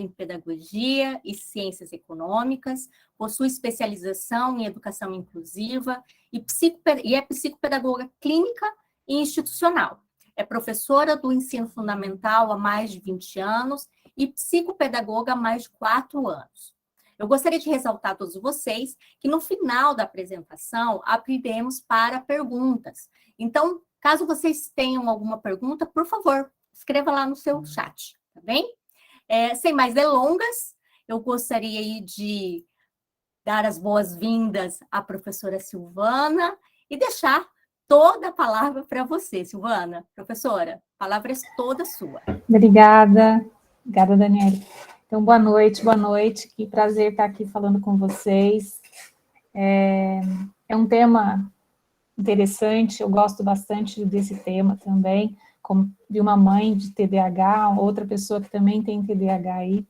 em Pedagogia e Ciências Econômicas, possui especialização em Educação Inclusiva e é psicopedagoga clínica e institucional. É professora do ensino fundamental há mais de 20 anos e psicopedagoga há mais de 4 anos. Eu gostaria de ressaltar a todos vocês que no final da apresentação abriremos para perguntas. Então, caso vocês tenham alguma pergunta, por favor, escreva lá no seu chat, tá bem? Sem mais delongas, eu gostaria aí de dar as boas-vindas à professora Silvana e deixar toda a palavra para você, Silvana. Professora, a palavra é toda sua. Obrigada, Daniele. Então, boa noite, que prazer estar aqui falando com vocês. É um tema interessante, eu gosto bastante desse tema também, como de uma mãe de TDAH, outra pessoa que também tem TDAH aí.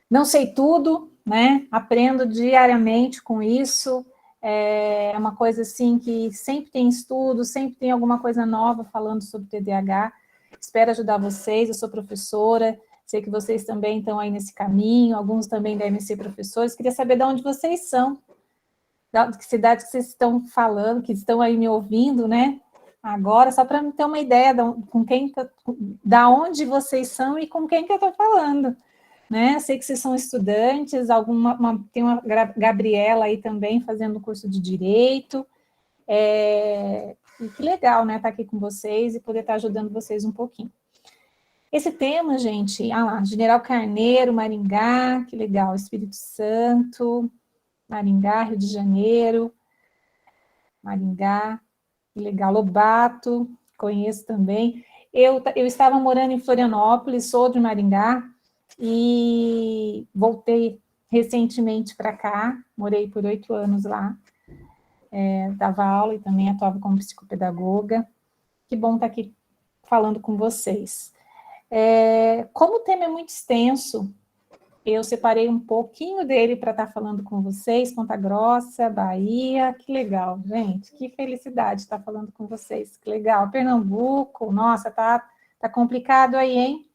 Não sei tudo, né? Aprendo diariamente com isso. É uma coisa assim que sempre tem estudo, sempre tem alguma coisa nova falando sobre TDAH. Espero ajudar vocês, eu sou professora, sei que vocês também estão aí nesse caminho, alguns também devem ser professores. Queria saber de onde vocês são, de que cidade que vocês estão falando, que estão aí me ouvindo, né? Agora, só para ter uma ideia da onde vocês são e com quem que eu estou falando. Né? Sei que vocês são estudantes, tem uma Gabriela aí também fazendo curso de Direito, e que legal, né, estar aqui com vocês e poder estar ajudando vocês um pouquinho. Esse tema, gente, General Carneiro, Maringá, que legal, Espírito Santo, Maringá, Rio de Janeiro, Maringá, que legal, Lobato, conheço também. Eu estava morando em Florianópolis, sou de Maringá, e voltei recentemente para cá, morei por 8 anos lá, dava aula e também atuava como psicopedagoga. Que bom estar aqui falando com vocês. Como o tema é muito extenso, eu separei um pouquinho dele para estar falando com vocês, Ponta Grossa, Bahia, que legal, gente, que felicidade estar falando com vocês, que legal. Pernambuco, nossa, tá complicado aí, hein?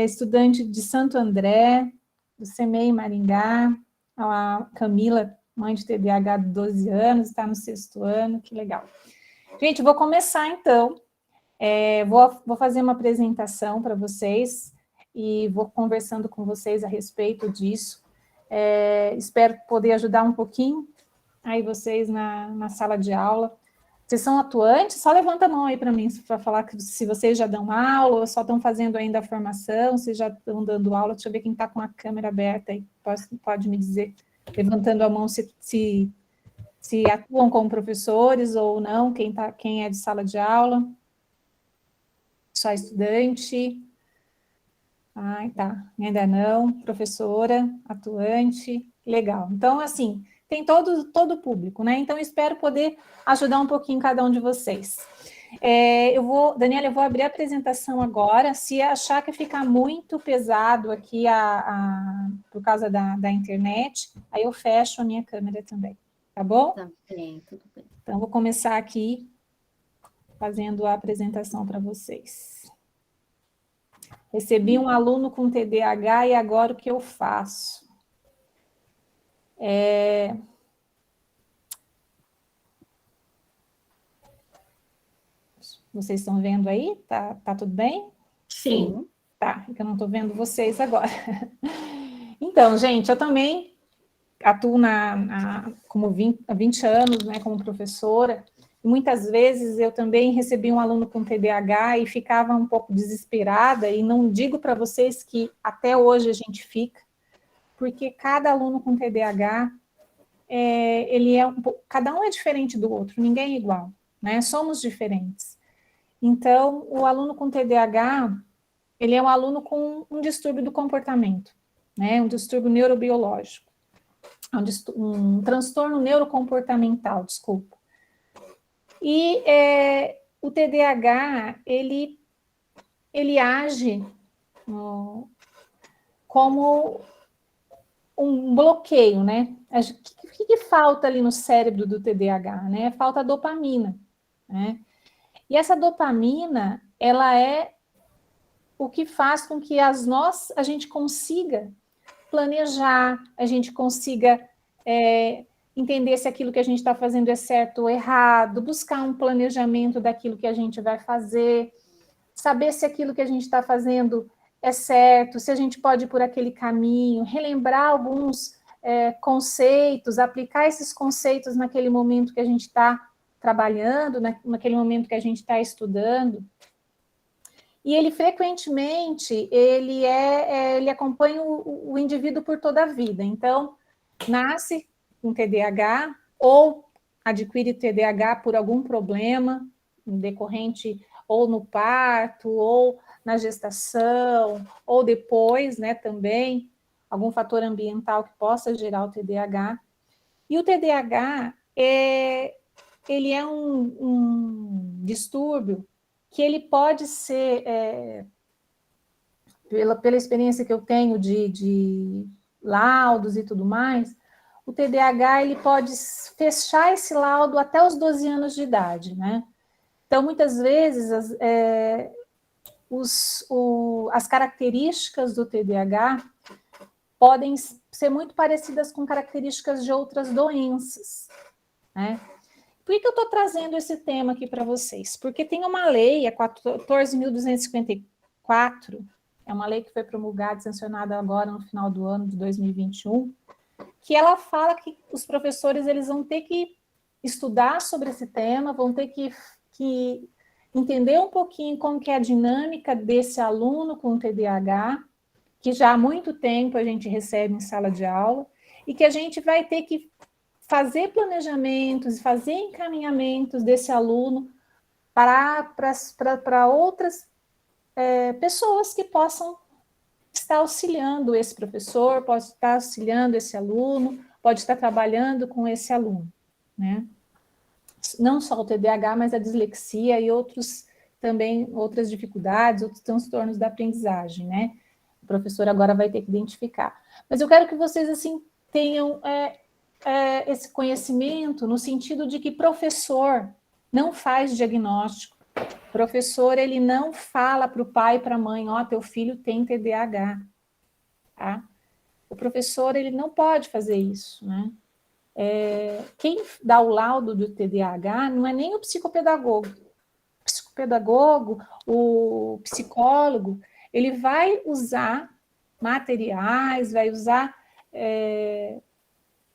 Estudante de Santo André, do CEMEI Maringá, a Camila, mãe de TDAH de 12 anos, está no 6º ano, que legal. Gente, vou começar então, vou fazer uma apresentação para vocês e vou conversando com vocês a respeito disso. Espero poder ajudar um pouquinho aí vocês na sala de aula. Vocês são atuantes? Só levanta a mão aí para mim, para falar que se vocês já dão aula, ou só estão fazendo ainda a formação, se já estão dando aula. Deixa eu ver quem está com a câmera aberta aí, pode me dizer, levantando a mão, se atuam como professores ou não, quem é de sala de aula. Só estudante. Tá, ainda não. Professora, atuante, legal. Então, assim, tem todo o público, né? Então, espero poder ajudar um pouquinho cada um de vocês. Daniela, eu vou abrir a apresentação agora. Se achar que ficar muito pesado aqui por causa da internet, aí eu fecho a minha câmera também, tá bom? Tá bem, tudo bem. Então, vou começar aqui fazendo a apresentação para vocês. Recebi um aluno com TDAH e agora o que eu faço? Vocês estão vendo aí? Tá tudo bem? Sim. Tá, é que eu não estou vendo vocês agora. Então, gente, eu também atuo há 20 anos, né, como professora. Muitas vezes eu também recebi um aluno com TDAH e ficava um pouco desesperada, e não digo para vocês que até hoje a gente fica, porque cada aluno com TDAH, cada um é diferente do outro, ninguém é igual, né? Somos diferentes. Então, o aluno com TDAH, ele é um aluno com um distúrbio do comportamento, né? Um distúrbio neurobiológico, um transtorno neurocomportamental, desculpa. E o TDAH, ele age como um bloqueio, né? O que falta ali no cérebro do TDAH, né? Falta dopamina, né? E essa dopamina, ela é o que faz com que a gente consiga planejar, a gente consiga entender se aquilo que a gente está fazendo é certo ou errado, buscar um planejamento daquilo que a gente vai fazer, saber se aquilo que a gente está fazendo é certo, se a gente pode ir por aquele caminho, relembrar alguns conceitos, aplicar esses conceitos naquele momento que a gente está trabalhando, naquele momento que a gente está estudando. E ele, frequentemente, ele acompanha o indivíduo por toda a vida. Então, nasce com TDAH ou adquire TDAH por algum problema decorrente ou no parto, ou na gestação, ou depois, né, também, algum fator ambiental que possa gerar o TDAH. E o TDAH, ele é um distúrbio que ele pode ser, pela experiência que eu tenho de laudos e tudo mais, o TDAH ele pode fechar esse laudo até os 12 anos de idade, né? Então, muitas vezes, as características do TDAH podem ser muito parecidas com características de outras doenças, né? Por que eu estou trazendo esse tema aqui para vocês? Porque tem uma lei, a 14.254, é uma lei que foi promulgada e sancionada agora no final do ano de 2021, que ela fala que os professores eles vão ter que estudar sobre esse tema, vão ter que entender um pouquinho como que é a dinâmica desse aluno com TDAH, que já há muito tempo a gente recebe em sala de aula, e que a gente vai ter que fazer planejamentos, fazer encaminhamentos desse aluno para outras pessoas que possam estar auxiliando esse professor, pode estar auxiliando esse aluno, pode estar trabalhando com esse aluno, né? Não só o TDAH, mas a dislexia e outras dificuldades, outros transtornos da aprendizagem, né? O professor agora vai ter que identificar. Mas eu quero que vocês, assim, tenham esse conhecimento no sentido de que professor não faz diagnóstico. Professor, ele não fala para o pai e para a mãe, teu filho tem TDAH, tá? O professor, ele não pode fazer isso, né? Quem dá o laudo do TDAH não é nem o psicopedagogo. O psicopedagogo, o psicólogo, ele vai usar materiais, vai usar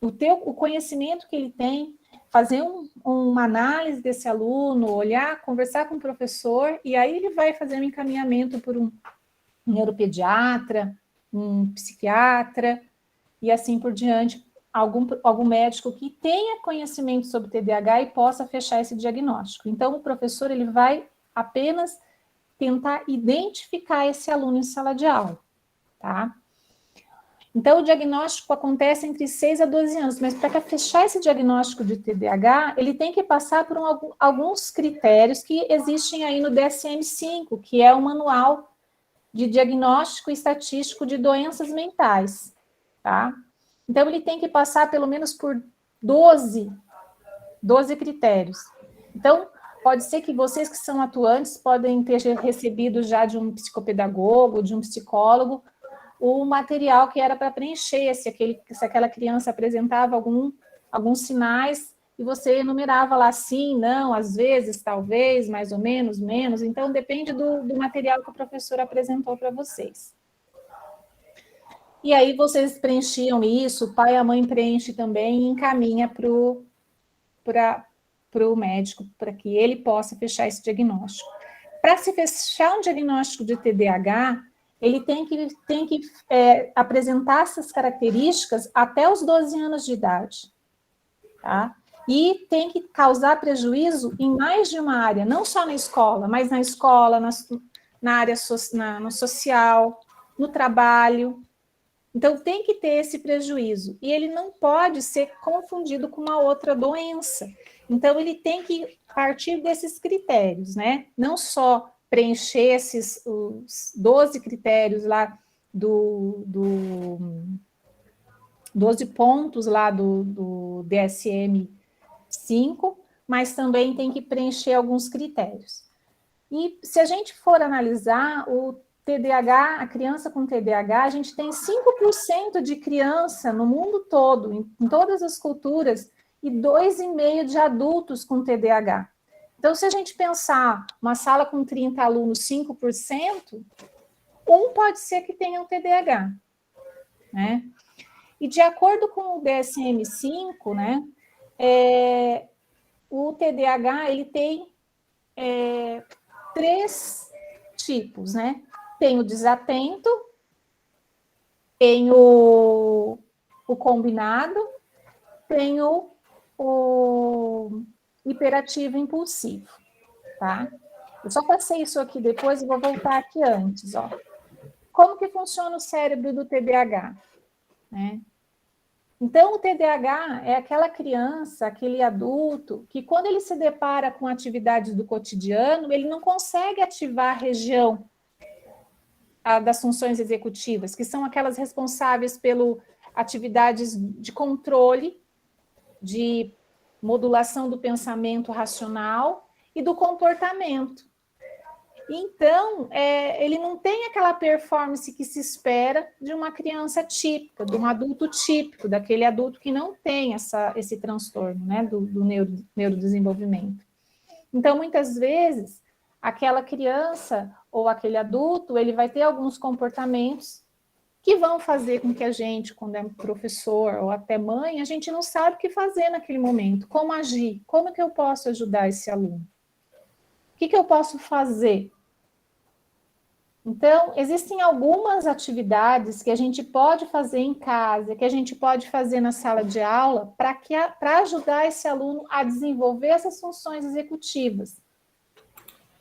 o conhecimento que ele tem, fazer uma análise desse aluno, olhar, conversar com o professor, e aí ele vai fazer um encaminhamento por um neuropediatra, um psiquiatra, e assim por diante, algum médico que tenha conhecimento sobre TDAH e possa fechar esse diagnóstico. Então, o professor ele vai apenas tentar identificar esse aluno em sala de aula, tá? Então, o diagnóstico acontece entre 6 a 12 anos, mas para fechar esse diagnóstico de TDAH, ele tem que passar por alguns critérios que existem aí no DSM-5, que é o Manual de Diagnóstico e Estatístico de Doenças Mentais, tá? Então, ele tem que passar pelo menos por 12 critérios. Então, pode ser que vocês que são atuantes podem ter recebido já de um psicopedagogo, de um psicólogo, o material que era para preencher, se aquela criança apresentava alguns sinais, e você enumerava lá sim, não, às vezes, talvez, mais ou menos, menos. Então, depende do material que o professor apresentou para vocês. E aí vocês preenchiam isso, o pai e a mãe preenchem também e encaminha para o médico, para que ele possa fechar esse diagnóstico. Para se fechar um diagnóstico de TDAH, ele tem que apresentar essas características até os 12 anos de idade, tá? E tem que causar prejuízo em mais de uma área, não só na escola, mas na escola, na área no social, no trabalho. Então, tem que ter esse prejuízo. E ele não pode ser confundido com uma outra doença. Então, ele tem que partir desses critérios, né? Não só preencher os 12 critérios lá 12 pontos lá do DSM-5, mas também tem que preencher alguns critérios. E se a gente for analisar, o TDAH, a criança com TDAH, a gente tem 5% de criança no mundo todo, em todas as culturas, e 2,5% de adultos com TDAH. Então, se a gente pensar uma sala com 30 alunos, 5%, um pode ser que tenha um TDAH, né? E de acordo com o DSM-5, né, o TDAH, ele tem 3 tipos, né? Tem o desatento, tem o combinado, tem o hiperativo impulsivo, tá? Eu só passei isso aqui depois e vou voltar aqui antes, ó. Como que funciona o cérebro do TDAH, né? Então, o TDAH é aquela criança, aquele adulto, que quando ele se depara com atividades do cotidiano, ele não consegue ativar a região das funções executivas, que são aquelas responsáveis pelas atividades de controle, de modulação do pensamento racional e do comportamento. Então, ele não tem aquela performance que se espera de uma criança típica, de um adulto típico, daquele adulto que não tem esse transtorno, né, do neurodesenvolvimento. Então, muitas vezes, aquela criança ou aquele adulto, ele vai ter alguns comportamentos que vão fazer com que a gente, quando é professor ou até mãe, a gente não sabe o que fazer naquele momento, como agir, como que eu posso ajudar esse aluno? O que eu posso fazer? Então, existem algumas atividades que a gente pode fazer em casa, que a gente pode fazer na sala de aula, para ajudar esse aluno a desenvolver essas funções executivas,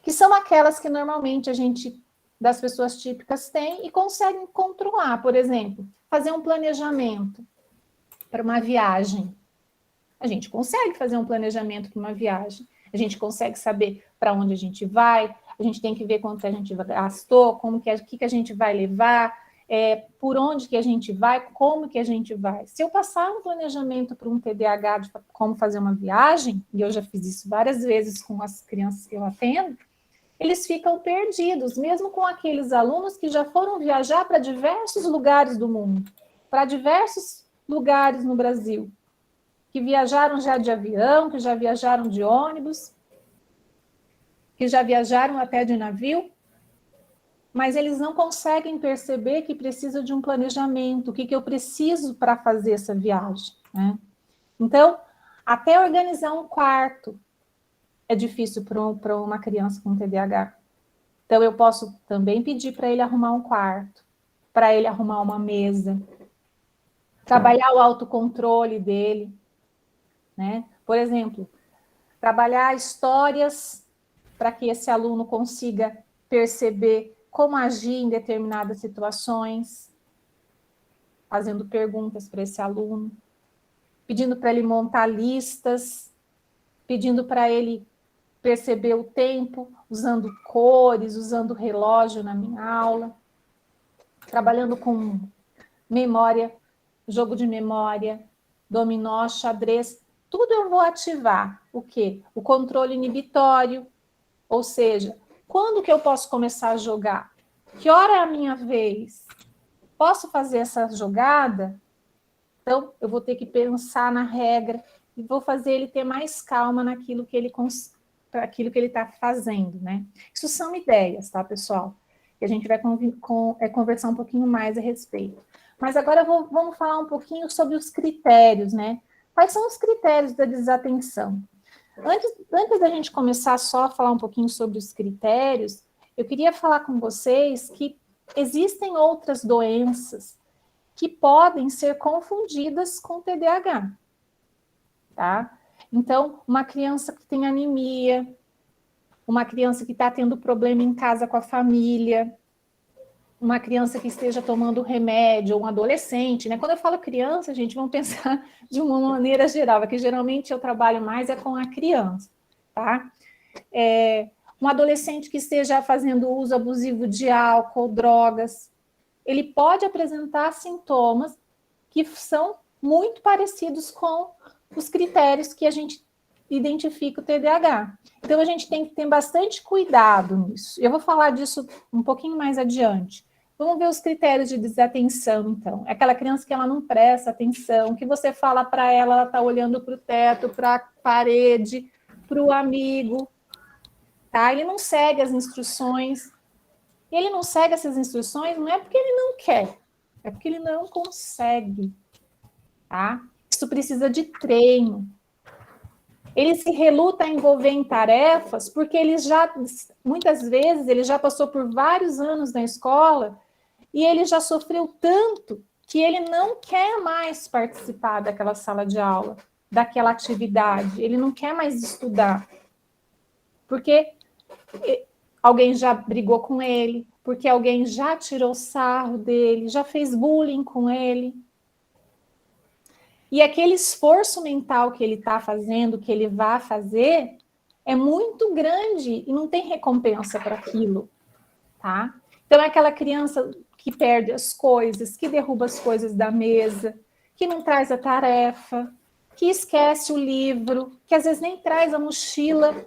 que são aquelas que normalmente das pessoas típicas, tem e conseguem controlar. Por exemplo, fazer um planejamento para uma viagem. A gente consegue fazer um planejamento para uma viagem. A gente consegue saber para onde a gente vai, a gente tem que ver quanto a gente gastou, o que a gente vai levar, por onde que a gente vai, como que a gente vai. Se eu passar um planejamento para um TDAH de como fazer uma viagem, e eu já fiz isso várias vezes com as crianças que eu atendo, eles ficam perdidos, mesmo com aqueles alunos que já foram viajar para diversos lugares do mundo, para diversos lugares no Brasil, que viajaram já de avião, que já viajaram de ônibus, que já viajaram até de navio, mas eles não conseguem perceber que precisa de um planejamento, o que eu preciso para fazer essa viagem, né? Então, até organizar um quarto é difícil para uma criança com TDAH. Então, eu posso também pedir para ele arrumar um quarto, para ele arrumar uma mesa, trabalhar o autocontrole dele, né? Por exemplo, trabalhar histórias para que esse aluno consiga perceber como agir em determinadas situações, fazendo perguntas para esse aluno, pedindo para ele montar listas, pedindo para ele perceber o tempo, usando cores, usando relógio na minha aula, trabalhando com memória, jogo de memória, dominó, xadrez, tudo eu vou ativar. O quê? O controle inibitório, ou seja, quando que eu posso começar a jogar? Que hora é a minha vez? Posso fazer essa jogada? Então, eu vou ter que pensar na regra e vou fazer ele ter mais calma naquilo que ele está fazendo, né? Isso são ideias, tá, pessoal? Que a gente vai conversar um pouquinho mais a respeito. Mas agora vamos falar um pouquinho sobre os critérios, né? Quais são os critérios da desatenção? Antes da gente começar só a falar um pouquinho sobre os critérios, eu queria falar com vocês que existem outras doenças que podem ser confundidas com TDAH, tá? Então, uma criança que tem anemia, uma criança que está tendo problema em casa com a família, uma criança que esteja tomando remédio, ou um adolescente, né? Quando eu falo criança, gente, vamos pensar de uma maneira geral, que geralmente eu trabalho mais com a criança, tá? Um adolescente que esteja fazendo uso abusivo de álcool, drogas, ele pode apresentar sintomas que são muito parecidos com os critérios que a gente identifica o TDAH. Então, a gente tem que ter bastante cuidado nisso. Eu vou falar disso um pouquinho mais adiante. Vamos ver os critérios de desatenção, então. É aquela criança que ela não presta atenção, que você fala para ela, ela está olhando para o teto, para a parede, para o amigo, tá? Ele não segue as instruções. E ele não segue essas instruções não é porque ele não quer, é porque ele não consegue, tá? Isso precisa de treino. Ele se reluta a envolver em tarefas porque ele já, muitas vezes, ele já passou por vários anos na escola e ele já sofreu tanto que ele não quer mais participar daquela sala de aula, daquela atividade, ele não quer mais estudar. Porque alguém já brigou com ele, porque alguém já tirou sarro dele, já fez bullying com ele. E aquele esforço mental que ele está fazendo, que ele vai fazer, é muito grande e não tem recompensa para aquilo, tá? Então, é aquela criança que perde as coisas, que derruba as coisas da mesa, que não traz a tarefa, que esquece o livro, que às vezes nem traz a mochila.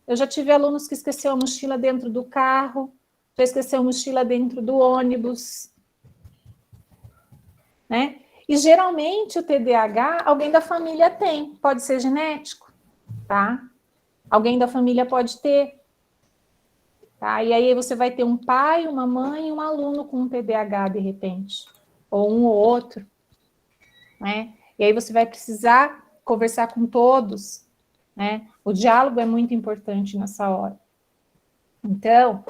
Eu já tive alunos que esqueceu a mochila dentro do carro, já esqueceu a mochila dentro do ônibus, né? E geralmente o TDAH, alguém da família tem, pode ser genético, tá? Alguém da família pode ter, tá? E aí você vai ter um pai, uma mãe e um aluno com um TDAH de repente, ou um ou outro, né? E aí você vai precisar conversar com todos, né? O diálogo é muito importante nessa hora. Então,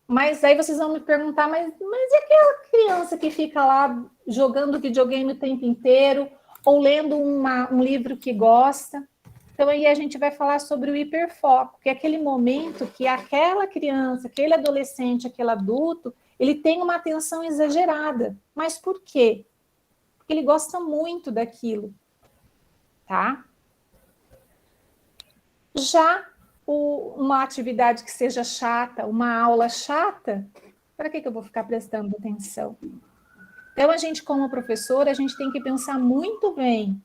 mas aí vocês vão me perguntar, mas e aquela criança que fica lá jogando videogame o tempo inteiro, ou lendo um livro que gosta? Então, aí a gente vai falar sobre o hiperfoco, que é aquele momento que aquela criança, aquele adolescente, aquele adulto, ele tem uma atenção exagerada. Mas por quê? Porque ele gosta muito daquilo, tá? Já uma atividade que seja chata, uma aula chata, para que eu vou ficar prestando atenção? Então, a gente, como professor, a gente tem que pensar muito bem,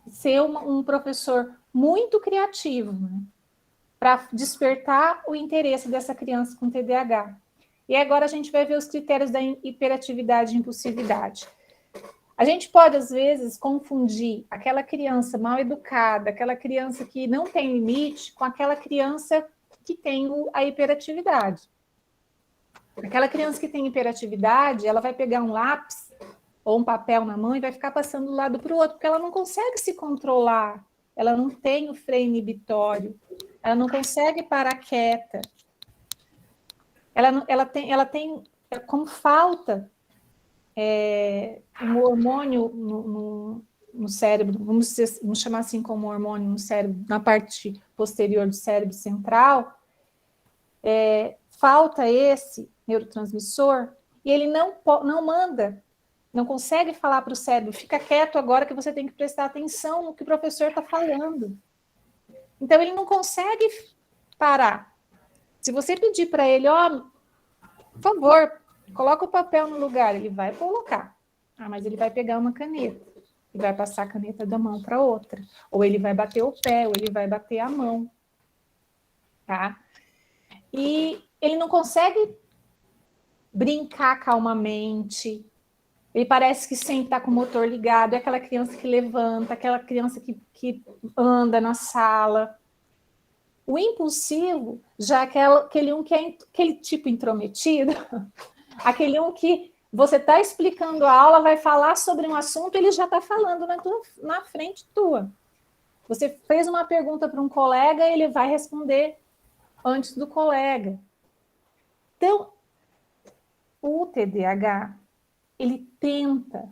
ser um professor muito criativo, né? Para despertar o interesse dessa criança com TDAH. E agora a gente vai ver os critérios da hiperatividade e impulsividade. A gente pode, às vezes, confundir aquela criança mal educada, aquela criança que não tem limite, com aquela criança que tem a hiperatividade. Aquela criança que tem hiperatividade, ela vai pegar um lápis ou um papel na mão e vai ficar passando de um lado para o outro, porque ela não consegue se controlar, ela não tem o freio inibitório, ela não consegue parar quieta. Ela tem como falta um hormônio no cérebro, vamos chamar assim como hormônio no cérebro, na parte posterior do cérebro central, falta esse neurotransmissor e ele não manda, não consegue falar para o cérebro, fica quieto agora que você tem que prestar atenção no que o professor está falando. Então, ele não consegue parar. Se você pedir para ele, por favor, coloca o papel no lugar, ele vai colocar. Mas ele vai pegar uma caneta e vai passar a caneta da mão para outra. Ou ele vai bater o pé, ou ele vai bater a mão. Tá? E ele não consegue brincar calmamente. Ele parece que sempre está com o motor ligado. É aquela criança que levanta, aquela criança que anda na sala. O impulsivo, já aquele um que é aquele tipo intrometido, aquele um que você está explicando a aula, vai falar sobre um assunto, ele já está falando na frente tua. Você fez uma pergunta para um colega, ele vai responder antes do colega. Então, o TDAH, ele tenta,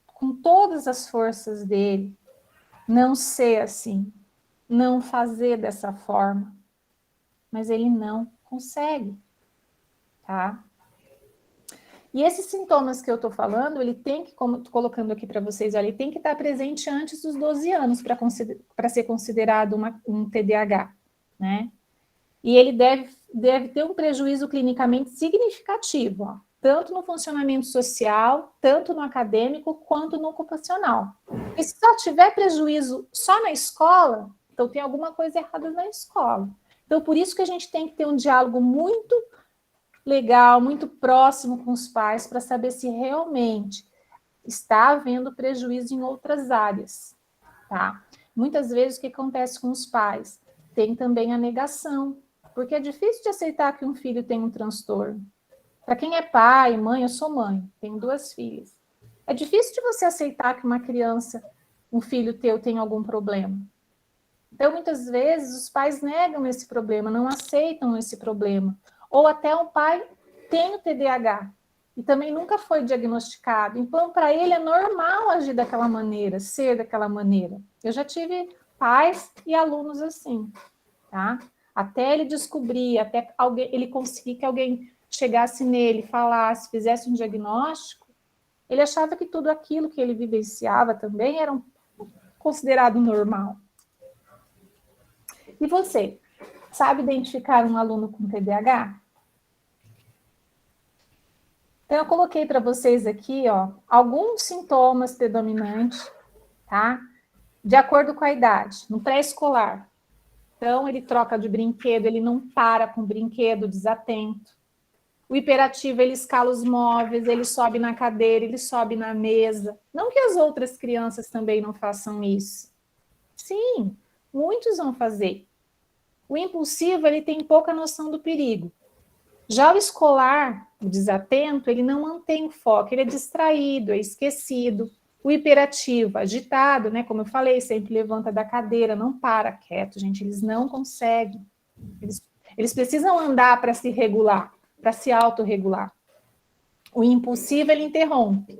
com todas as forças dele, não ser assim, não fazer dessa forma, mas ele não consegue, tá? E esses sintomas que eu estou falando, ele tem que, como estou colocando aqui para vocês, olha, ele tem que estar presente antes dos 12 anos para ser considerado um TDAH, né? E ele deve ter um prejuízo clinicamente significativo, ó. tanto no funcionamento social, tanto no acadêmico, quanto no ocupacional. E se só tiver prejuízo só na escola, então tem alguma coisa errada na escola. Então, por isso que a gente tem que ter um diálogo muito legal, muito próximo com os pais, para saber se realmente está havendo prejuízo em outras áreas, tá? Muitas vezes, o que acontece com os pais? Tem também a negação, porque é difícil de aceitar que um filho tem um transtorno. Para quem é pai, mãe, eu sou mãe, tenho 2 filhas. É difícil de você aceitar que uma criança, um filho teu, tem algum problema. Então, muitas vezes, os pais negam esse problema, não aceitam esse problema. Ou até o pai tem o TDAH e também nunca foi diagnosticado. Então, para ele é normal agir daquela maneira, ser daquela maneira. Eu já tive pais e alunos assim, tá? Até ele descobrir, até ele conseguir que alguém chegasse nele, falasse, fizesse um diagnóstico, ele achava que tudo aquilo que ele vivenciava também era considerado normal. E você, sabe identificar um aluno com TDAH? Então, eu coloquei para vocês aqui, ó, alguns sintomas predominantes, tá? De acordo com a idade, no pré-escolar. Então, ele troca de brinquedo, ele não para com o brinquedo, desatento. O hiperativo, ele escala os móveis, ele sobe na cadeira, ele sobe na mesa. Não que as outras crianças também não façam isso. Sim, muitos vão fazer. O impulsivo, ele tem pouca noção do perigo. Já o escolar, o desatento, ele não mantém o foco, ele é distraído, é esquecido. O hiperativo, agitado, né? Como eu falei, sempre levanta da cadeira, não para quieto, gente, eles não conseguem. Eles precisam andar para se regular, para se autorregular. O impulsivo, ele interrompe.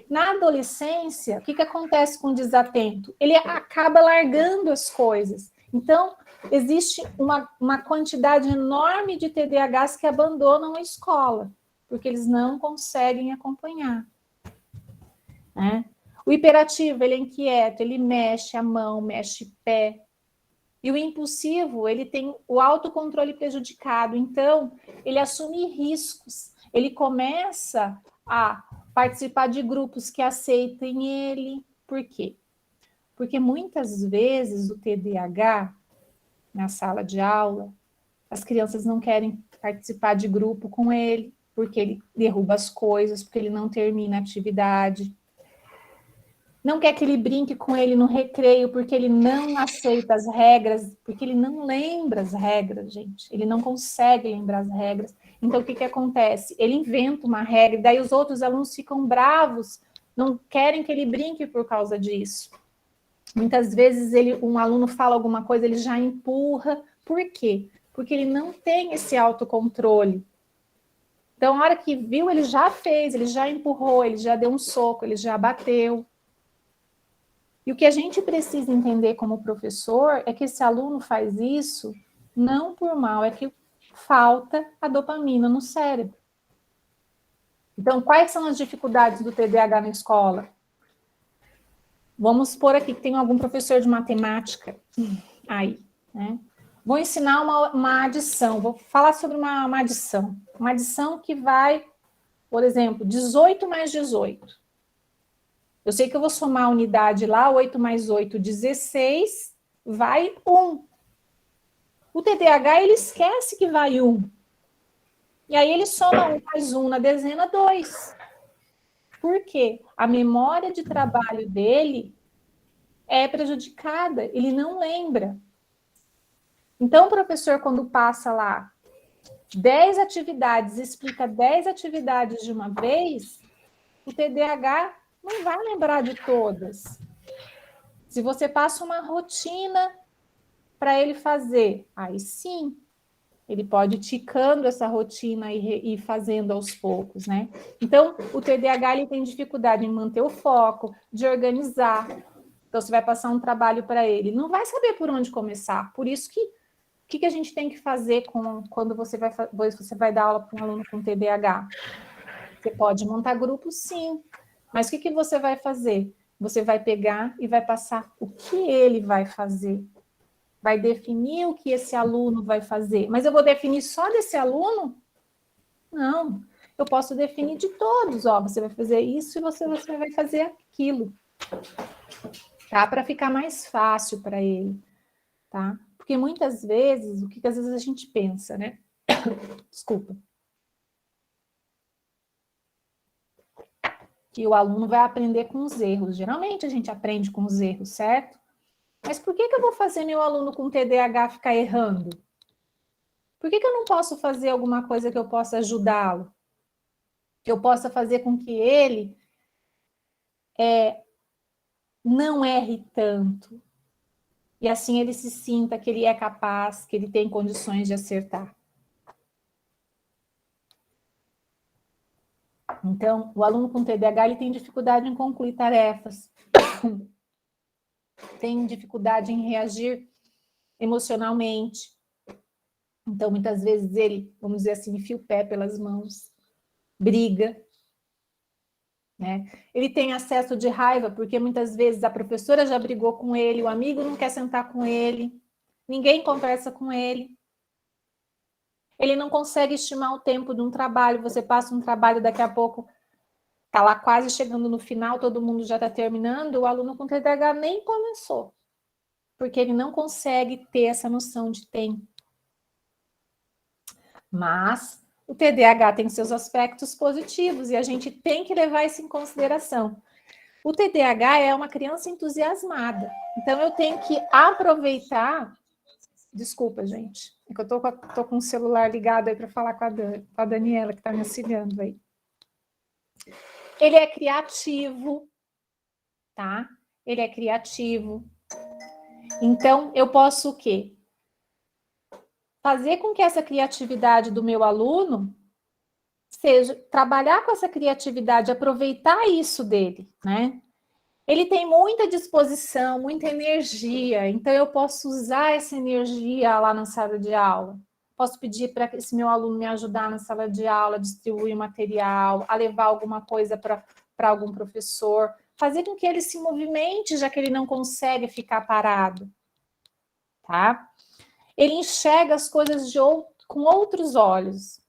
Na adolescência, o que acontece com o desatento? Ele acaba largando as coisas. Então, existe uma quantidade enorme de TDAHs que abandonam a escola, porque eles não conseguem acompanhar. Né? O hiperativo, ele é inquieto, ele mexe a mão, mexe o pé. E o impulsivo, ele tem o autocontrole prejudicado, então ele assume riscos, ele começa a participar de grupos que aceitem ele. Por quê? Porque muitas vezes o TDAH, na sala de aula, as crianças não querem participar de grupo com ele, porque ele derruba as coisas, porque ele não termina a atividade. Não quer que ele brinque com ele no recreio, porque ele não aceita as regras, porque ele não lembra as regras, gente. Ele não consegue lembrar as regras. Então, o que acontece? Ele inventa uma regra, e daí os outros alunos ficam bravos, não querem que ele brinque por causa disso. Muitas vezes um aluno fala alguma coisa, ele já empurra. Por quê? Porque ele não tem esse autocontrole. Então, a hora que viu, ele já fez, ele já empurrou, ele já deu um soco, ele já bateu. E o que a gente precisa entender como professor é que esse aluno faz isso não por mal, é que falta a dopamina no cérebro. Então, quais são as dificuldades do TDAH na escola? Vamos supor aqui que tem algum professor de matemática aí, né? Vou ensinar uma adição, vou falar sobre uma adição. Uma adição que vai, por exemplo, 18 mais 18. Eu sei que eu vou somar a unidade lá, 8 mais 8, 16, vai 1. O TDAH, ele esquece que vai 1. E aí ele soma 1 mais 1 na dezena, 2. Por quê? A memória de trabalho dele é prejudicada, ele não lembra. Então, o professor, quando passa lá 10 atividades, explica 10 atividades de uma vez, o TDAH não vai lembrar de todas. Se você passa uma rotina para ele fazer, aí sim, ele pode ir ticando essa rotina e fazendo aos poucos, né? Então, o TDAH ele tem dificuldade em manter o foco, de organizar. Então, você vai passar um trabalho para ele, não vai saber por onde começar. Por isso que o que a gente tem que fazer quando você vai dar aula para um aluno com TDAH? Você pode montar grupos, sim. Mas o que você vai fazer? Você vai pegar e vai passar o que ele vai fazer. Vai definir o que esse aluno vai fazer. Mas eu vou definir só desse aluno? Não. eu posso definir de todos, ó, você vai fazer isso e você vai fazer aquilo, tá? Para ficar mais fácil para ele, tá? Porque muitas vezes, o que às vezes a gente pensa, né? Desculpa. Que o aluno vai aprender com os erros. Geralmente a gente aprende com os erros, certo? Mas por que eu vou fazer meu aluno com TDAH ficar errando? Por que eu não posso fazer alguma coisa que eu possa ajudá-lo? Que eu possa fazer com que ele não erre tanto. E assim ele se sinta que ele é capaz, que ele tem condições de acertar. Então, o aluno com TDAH ele tem dificuldade em concluir tarefas, tem dificuldade em reagir emocionalmente. Então, muitas vezes ele, vamos dizer assim, enfia o pé pelas mãos, briga, né? Ele tem acesso de raiva, porque muitas vezes a professora já brigou com ele, o amigo não quer sentar com ele, ninguém conversa com ele. Ele não consegue estimar o tempo de um trabalho, você passa um trabalho, daqui a pouco está lá quase chegando no final, todo mundo já está terminando, o aluno com TDAH nem começou, porque ele não consegue ter essa noção de tempo. Mas o TDAH tem seus aspectos positivos e a gente tem que levar isso em consideração. O TDAH é uma criança entusiasmada, então eu tenho que aproveitar. Desculpa, gente, é que eu tô com o celular ligado aí para falar com a Daniela, que está me auxiliando aí. Ele é criativo, tá? Ele é criativo. Então, eu posso o quê? Fazer com que essa criatividade do meu aluno seja trabalhar com essa criatividade, aproveitar isso dele, né? Ele tem muita disposição, muita energia, então eu posso usar essa energia lá na sala de aula. Posso pedir para esse meu aluno me ajudar na sala de aula, distribuir material, a levar alguma coisa para algum professor, fazer com que ele se movimente, já que ele não consegue ficar parado, tá? Ele enxerga as coisas com outros olhos.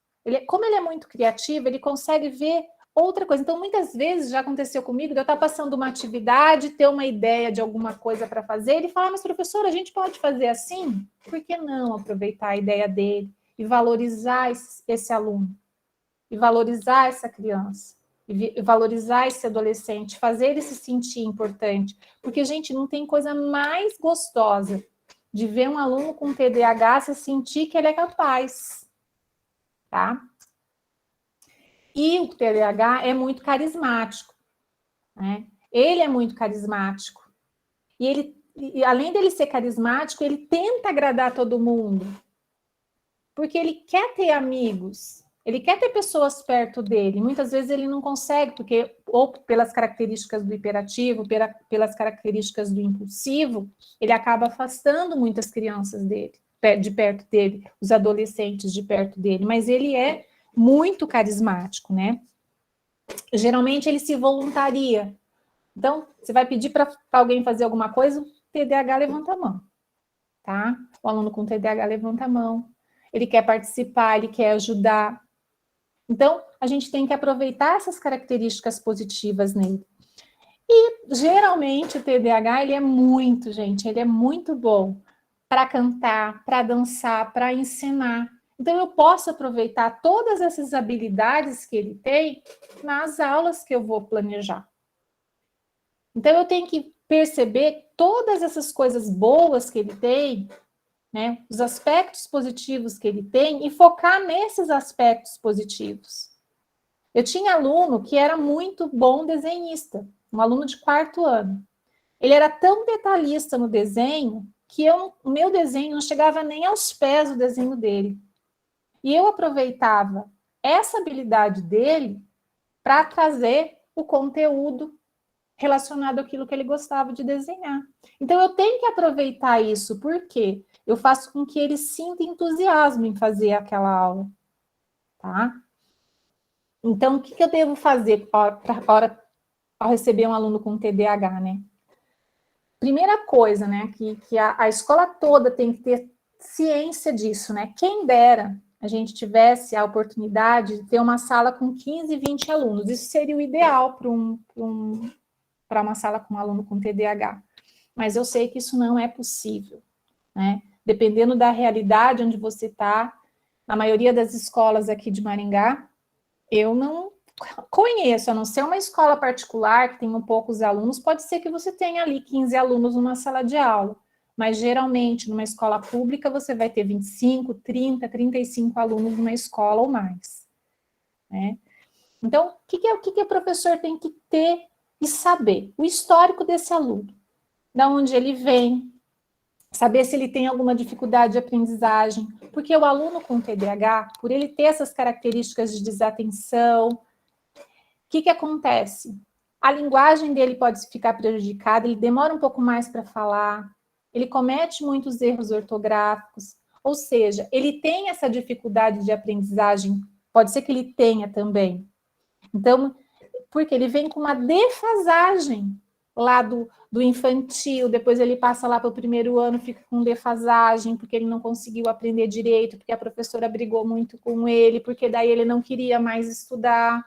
Como ele é muito criativo, ele consegue ver outra coisa. Então, muitas vezes, já aconteceu comigo, de eu estar passando uma atividade, ter uma ideia de alguma coisa para fazer, ele fala, mas professora, a gente pode fazer assim? Por que não aproveitar a ideia dele e valorizar esse aluno? E valorizar essa criança? E valorizar esse adolescente? Fazer ele se sentir importante? Porque, gente, não tem coisa mais gostosa de ver um aluno com TDAH se sentir que ele é capaz, tá? E o TDAH é muito carismático, né? Ele é muito carismático. E além dele ser carismático, ele tenta agradar todo mundo. Porque ele quer ter amigos, ele quer ter pessoas perto dele. Muitas vezes ele não consegue, porque ou pelas características do hiperativo, pelas características do impulsivo, ele acaba afastando muitas crianças dele, de perto dele, os adolescentes de perto dele. Mas ele é muito carismático, né? Geralmente ele se voluntaria. Então, você vai pedir para alguém fazer alguma coisa, o TDAH levanta a mão, tá? O aluno com TDAH levanta a mão. Ele quer participar, ele quer ajudar. Então, a gente tem que aproveitar essas características positivas nele. E, geralmente, o TDAH, ele é muito bom para cantar, para dançar, para ensinar. Então, eu posso aproveitar todas essas habilidades que ele tem nas aulas que eu vou planejar. Então, eu tenho que perceber todas essas coisas boas que ele tem, né, os aspectos positivos que ele tem e focar nesses aspectos positivos. Eu tinha aluno que era muito bom desenhista, um aluno de 4º ano. Ele era tão detalhista no desenho que o meu desenho não chegava nem aos pés do desenho dele. E eu aproveitava essa habilidade dele para trazer o conteúdo relacionado àquilo que ele gostava de desenhar. Então, eu tenho que aproveitar isso, porque eu faço com que ele sinta entusiasmo em fazer aquela aula, tá? Então, o que eu devo fazer ao receber um aluno com TDAH, né? Primeira coisa, né, que a escola toda tem que ter ciência disso, né? Quem dera a gente tivesse a oportunidade de ter uma sala com 15, 20 alunos. Isso seria o ideal para uma sala com um aluno com TDAH. Mas eu sei que isso não é possível, né? Dependendo da realidade onde você está, na maioria das escolas aqui de Maringá, eu não conheço, a não ser uma escola particular que tenha poucos alunos, pode ser que você tenha ali 15 alunos numa sala de aula, mas geralmente numa escola pública você vai ter 25, 30, 35 alunos numa escola ou mais, né? Então, o que o professor tem que ter e saber? O histórico desse aluno, de onde ele vem, saber se ele tem alguma dificuldade de aprendizagem, porque o aluno com TDAH, por ele ter essas características de desatenção, o que acontece? A linguagem dele pode ficar prejudicada, ele demora um pouco mais para falar, ele comete muitos erros ortográficos, ou seja, ele tem essa dificuldade de aprendizagem, pode ser que ele tenha também. Então, porque ele vem com uma defasagem lá do infantil, depois ele passa lá para o primeiro ano, fica com defasagem, porque ele não conseguiu aprender direito, porque a professora brigou muito com ele, porque daí ele não queria mais estudar.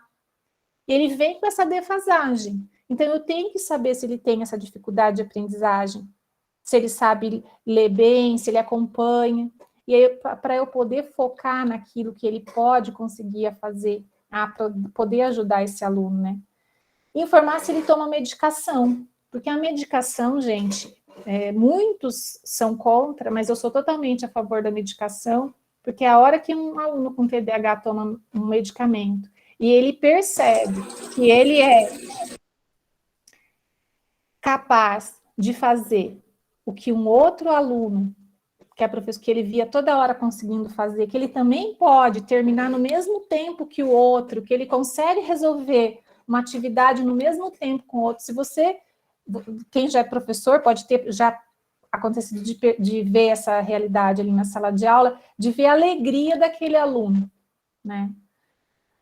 E ele vem com essa defasagem. Então, eu tenho que saber se ele tem essa dificuldade de aprendizagem, se ele sabe ler bem, se ele acompanha. E aí, para eu poder focar naquilo que ele pode conseguir fazer, para poder ajudar esse aluno, né? Informar se ele toma medicação, porque a medicação, gente, muitos são contra, mas eu sou totalmente a favor da medicação, porque a hora que um aluno com TDAH toma um medicamento e ele percebe que ele é capaz de fazer o que um outro aluno, que é professor, que ele via toda hora conseguindo fazer, que ele também pode terminar no mesmo tempo que o outro, que ele consegue resolver uma atividade no mesmo tempo com o outro. Se você, quem já é professor, pode ter já acontecido de ver essa realidade ali na sala de aula, de ver a alegria daquele aluno, né?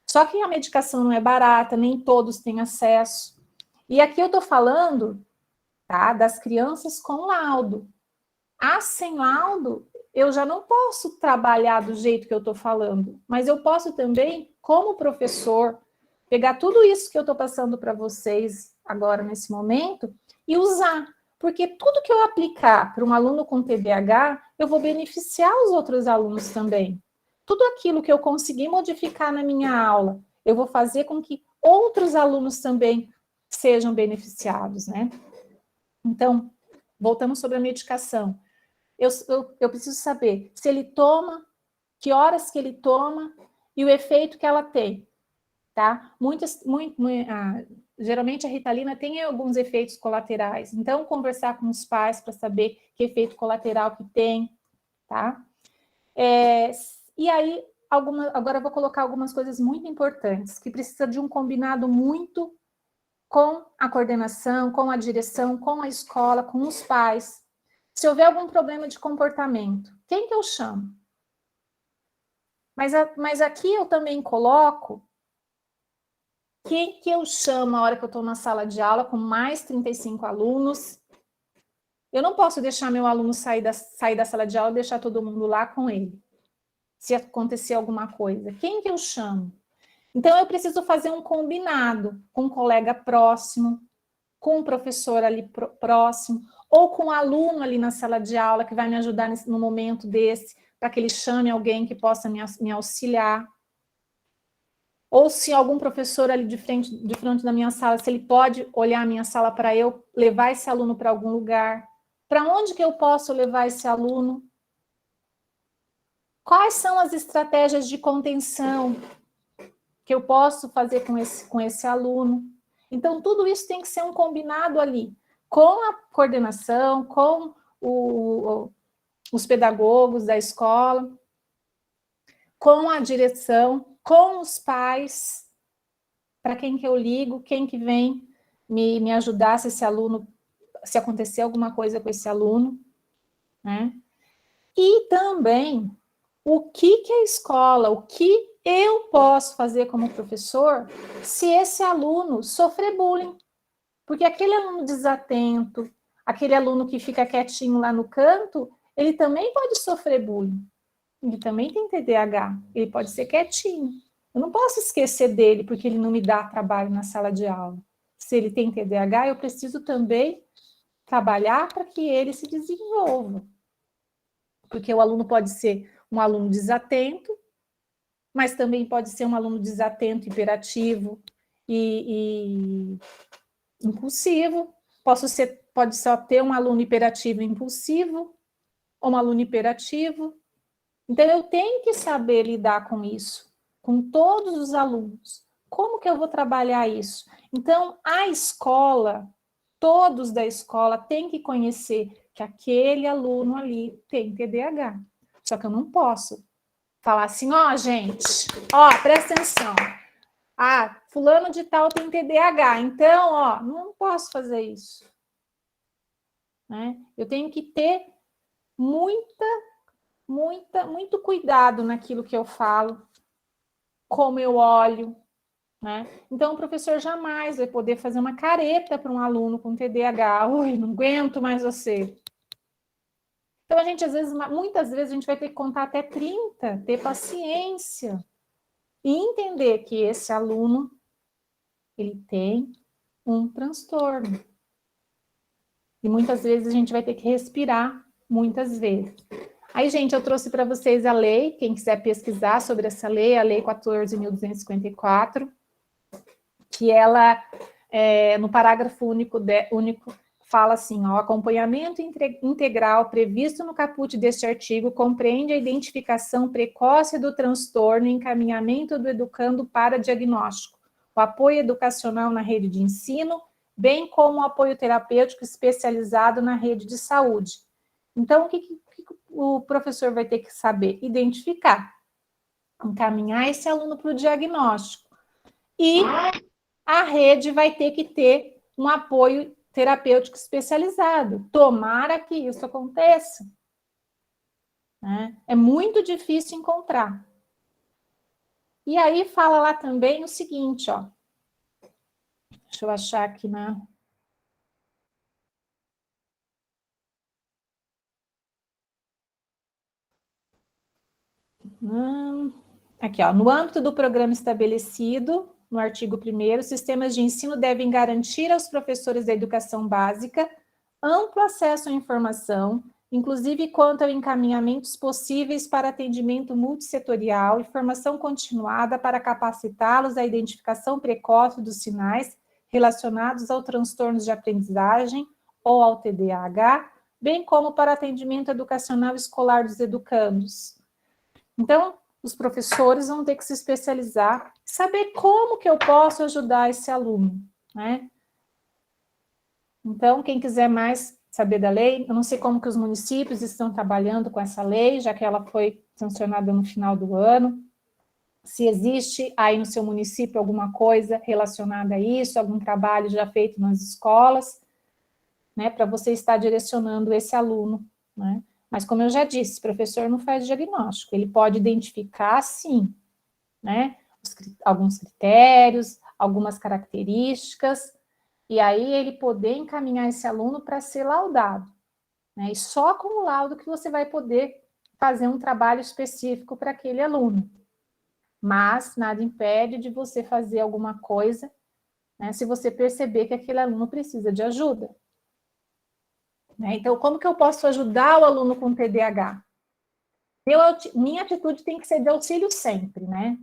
Só que a medicação não é barata, nem todos têm acesso. E aqui eu estou falando, tá, das crianças com laudo. As sem laudo, eu já não posso trabalhar do jeito que eu estou falando, mas eu posso também, como professor, pegar tudo isso que eu estou passando para vocês agora, nesse momento, e usar. Porque tudo que eu aplicar para um aluno com TDAH, eu vou beneficiar os outros alunos também. Tudo aquilo que eu conseguir modificar na minha aula, eu vou fazer com que outros alunos também sejam beneficiados, né? Então, voltamos sobre a medicação. Eu preciso saber se ele toma, que horas que ele toma e o efeito que ela tem, tá? Geralmente a Ritalina tem alguns efeitos colaterais, então conversar com os pais para saber que efeito colateral que tem, tá? E aí, agora eu vou colocar algumas coisas muito importantes, que precisa de um combinado muito com a coordenação, com a direção, com a escola, com os pais. Se houver algum problema de comportamento, quem que eu chamo? Mas aqui eu também coloco quem que eu chamo a hora que eu estou na sala de aula com mais 35 alunos. Eu não posso deixar meu aluno sair da sala de aula e deixar todo mundo lá com ele, se acontecer alguma coisa. Quem que eu chamo? Então, eu preciso fazer um combinado com um colega próximo, com um professor ali próximo, ou com um aluno ali na sala de aula que vai me ajudar no momento desse, para que ele chame alguém que possa me auxiliar. Ou se algum professor ali de frente da minha sala, se ele pode olhar a minha sala para eu levar esse aluno para algum lugar. Para onde que eu posso levar esse aluno? Quais são as estratégias de contenção que eu posso fazer com esse aluno? Então, tudo isso tem que ser um combinado ali, com a coordenação, com os pedagogos da escola, com a direção, com os pais, para quem que eu ligo, quem que vem me ajudar se acontecer alguma coisa com esse aluno, né? E também, o que a escola, o que eu posso fazer como professor se esse aluno sofrer bullying? Porque aquele aluno desatento, aquele aluno que fica quietinho lá no canto, ele também pode sofrer bullying. ele também tem TDAH, ele pode ser quietinho. Eu não posso esquecer dele porque ele não me dá trabalho na sala de aula. Se ele tem TDAH, eu preciso também trabalhar para que ele se desenvolva. Porque o aluno pode ser um aluno desatento, mas também pode ser um aluno desatento, hiperativo e impulsivo. Pode só ter um aluno hiperativo e impulsivo, ou um aluno hiperativo. Então, eu tenho que saber lidar com isso, com todos os alunos. Como que eu vou trabalhar isso? Então, a escola, todos da escola têm que conhecer que aquele aluno ali tem TDAH. Só que eu não posso falar assim, ó, gente, ó, presta atenção. Ah, fulano de tal tem TDAH, então, ó, não posso fazer isso. Né? Eu tenho que ter muito cuidado naquilo que eu falo, como eu olho, né? Então, o professor jamais vai poder fazer uma careta para um aluno com TDAH. Ui, não aguento mais você. Então, a gente, muitas vezes, a gente vai ter que contar até 30, ter paciência e entender que esse aluno, ele tem um transtorno. E muitas vezes a gente vai ter que respirar, muitas vezes. Aí, gente, eu trouxe para vocês a lei, quem quiser pesquisar sobre essa lei, a Lei 14.254, que ela, no parágrafo único, fala assim, ó, o acompanhamento integral previsto no caput deste artigo compreende a identificação precoce do transtorno e encaminhamento do educando para diagnóstico, o apoio educacional na rede de ensino, bem como o apoio terapêutico especializado na rede de saúde. Então, o que o professor vai ter que saber? Identificar, encaminhar esse aluno para o diagnóstico. E a rede vai ter que ter um apoio terapêutico especializado. Tomara que isso aconteça. Né? É muito difícil encontrar. E aí fala lá também o seguinte, ó. Deixa eu achar aqui na... Aqui, ó. No âmbito do programa estabelecido, no artigo 1º, sistemas de ensino devem garantir aos professores da educação básica amplo acesso à informação, inclusive quanto a encaminhamentos possíveis para atendimento multissetorial e formação continuada para capacitá-los à identificação precoce dos sinais relacionados aos transtornos de aprendizagem ou ao TDAH, bem como para atendimento educacional escolar dos educandos. Então, os professores vão ter que se especializar, saber como que eu posso ajudar esse aluno, né? Então, quem quiser mais saber da lei, eu não sei como que os municípios estão trabalhando com essa lei, já que ela foi sancionada no final do ano. Se existe aí no seu município alguma coisa relacionada a isso, algum trabalho já feito nas escolas, né, para você estar direcionando esse aluno, né? Mas, como eu já disse, o professor não faz diagnóstico, ele pode identificar, sim, né, alguns critérios, algumas características, e aí ele poder encaminhar esse aluno para ser laudado. Né? E só com o laudo que você vai poder fazer um trabalho específico para aquele aluno. Mas nada impede de você fazer alguma coisa, né, se você perceber que aquele aluno precisa de ajuda. Né? Então, como que eu posso ajudar o aluno com TDAH? Minha atitude tem que ser de auxílio sempre, né?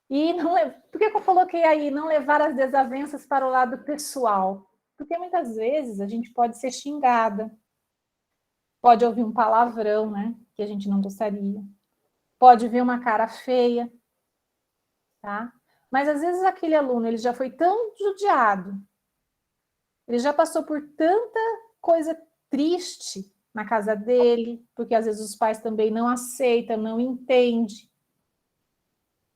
E não, por que eu coloquei aí não levar as desavenças para o lado pessoal? Porque muitas vezes a gente pode ser xingada, pode ouvir um palavrão, né, que a gente não gostaria, pode ver uma cara feia, tá? Mas às vezes aquele aluno, ele já foi tão judiado, ele já passou por tanta coisa triste na casa dele, porque às vezes os pais também não aceitam, não entendem.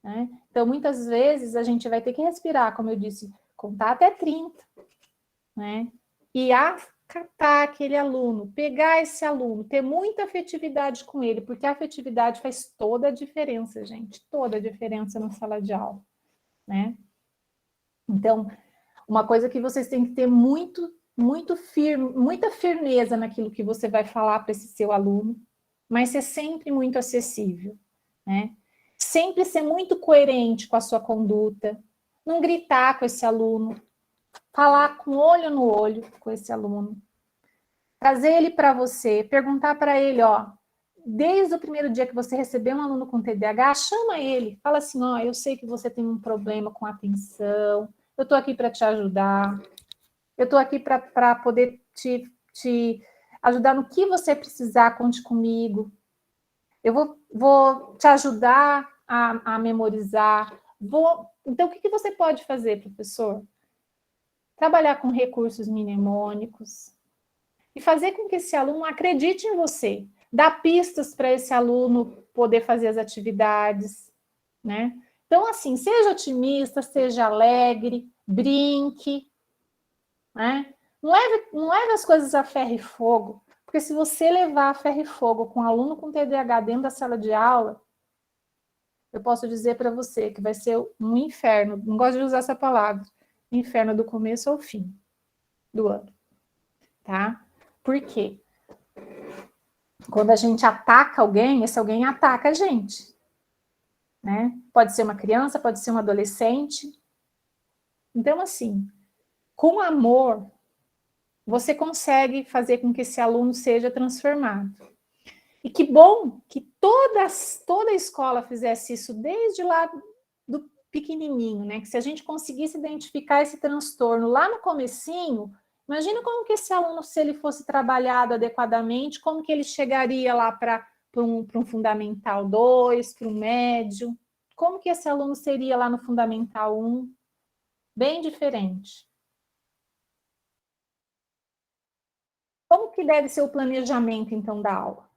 Né? Então, muitas vezes, a gente vai ter que respirar, como eu disse, contar até 30, né? E acatar aquele aluno, pegar esse aluno, ter muita afetividade com ele, porque a afetividade faz toda a diferença, gente, toda a diferença na sala de aula, né? Então, uma coisa que vocês têm que ter muita firmeza naquilo que você vai falar para esse seu aluno, mas ser sempre muito acessível, né? Sempre ser muito coerente com a sua conduta, não gritar com esse aluno, falar com olho no olho com esse aluno, trazer ele para você, perguntar para ele, ó, desde o primeiro dia que você receber um aluno com TDAH, chama ele, fala assim, ó, eu sei que você tem um problema com atenção, eu estou aqui para te ajudar, eu estou aqui para poder te ajudar no que você precisar, conte comigo. Eu vou te ajudar a memorizar. Então, o que você pode fazer, professor? Trabalhar com recursos mnemônicos e fazer com que esse aluno acredite em você. Dar pistas para esse aluno poder fazer as atividades, né? Então, assim, seja otimista, seja alegre, brinque, né? Não leve as coisas a ferro e fogo, porque se você levar a ferro e fogo com um aluno com TDAH dentro da sala de aula, eu posso dizer para você que vai ser um inferno, não gosto de usar essa palavra, inferno do começo ao fim do ano, tá? Por quê? Quando a gente ataca alguém, esse alguém ataca a gente, né? Pode ser uma criança, pode ser um adolescente. Então, assim, com amor, você consegue fazer com que esse aluno seja transformado. E que bom que toda a escola fizesse isso desde lá do pequenininho, né? Que se a gente conseguisse identificar esse transtorno lá no comecinho, imagina como que esse aluno, se ele fosse trabalhado adequadamente, como que ele chegaria lá para um Fundamental 2, para um médio, como que esse aluno seria lá no Fundamental 1, bem diferente. Como que deve ser o planejamento, então, da aula?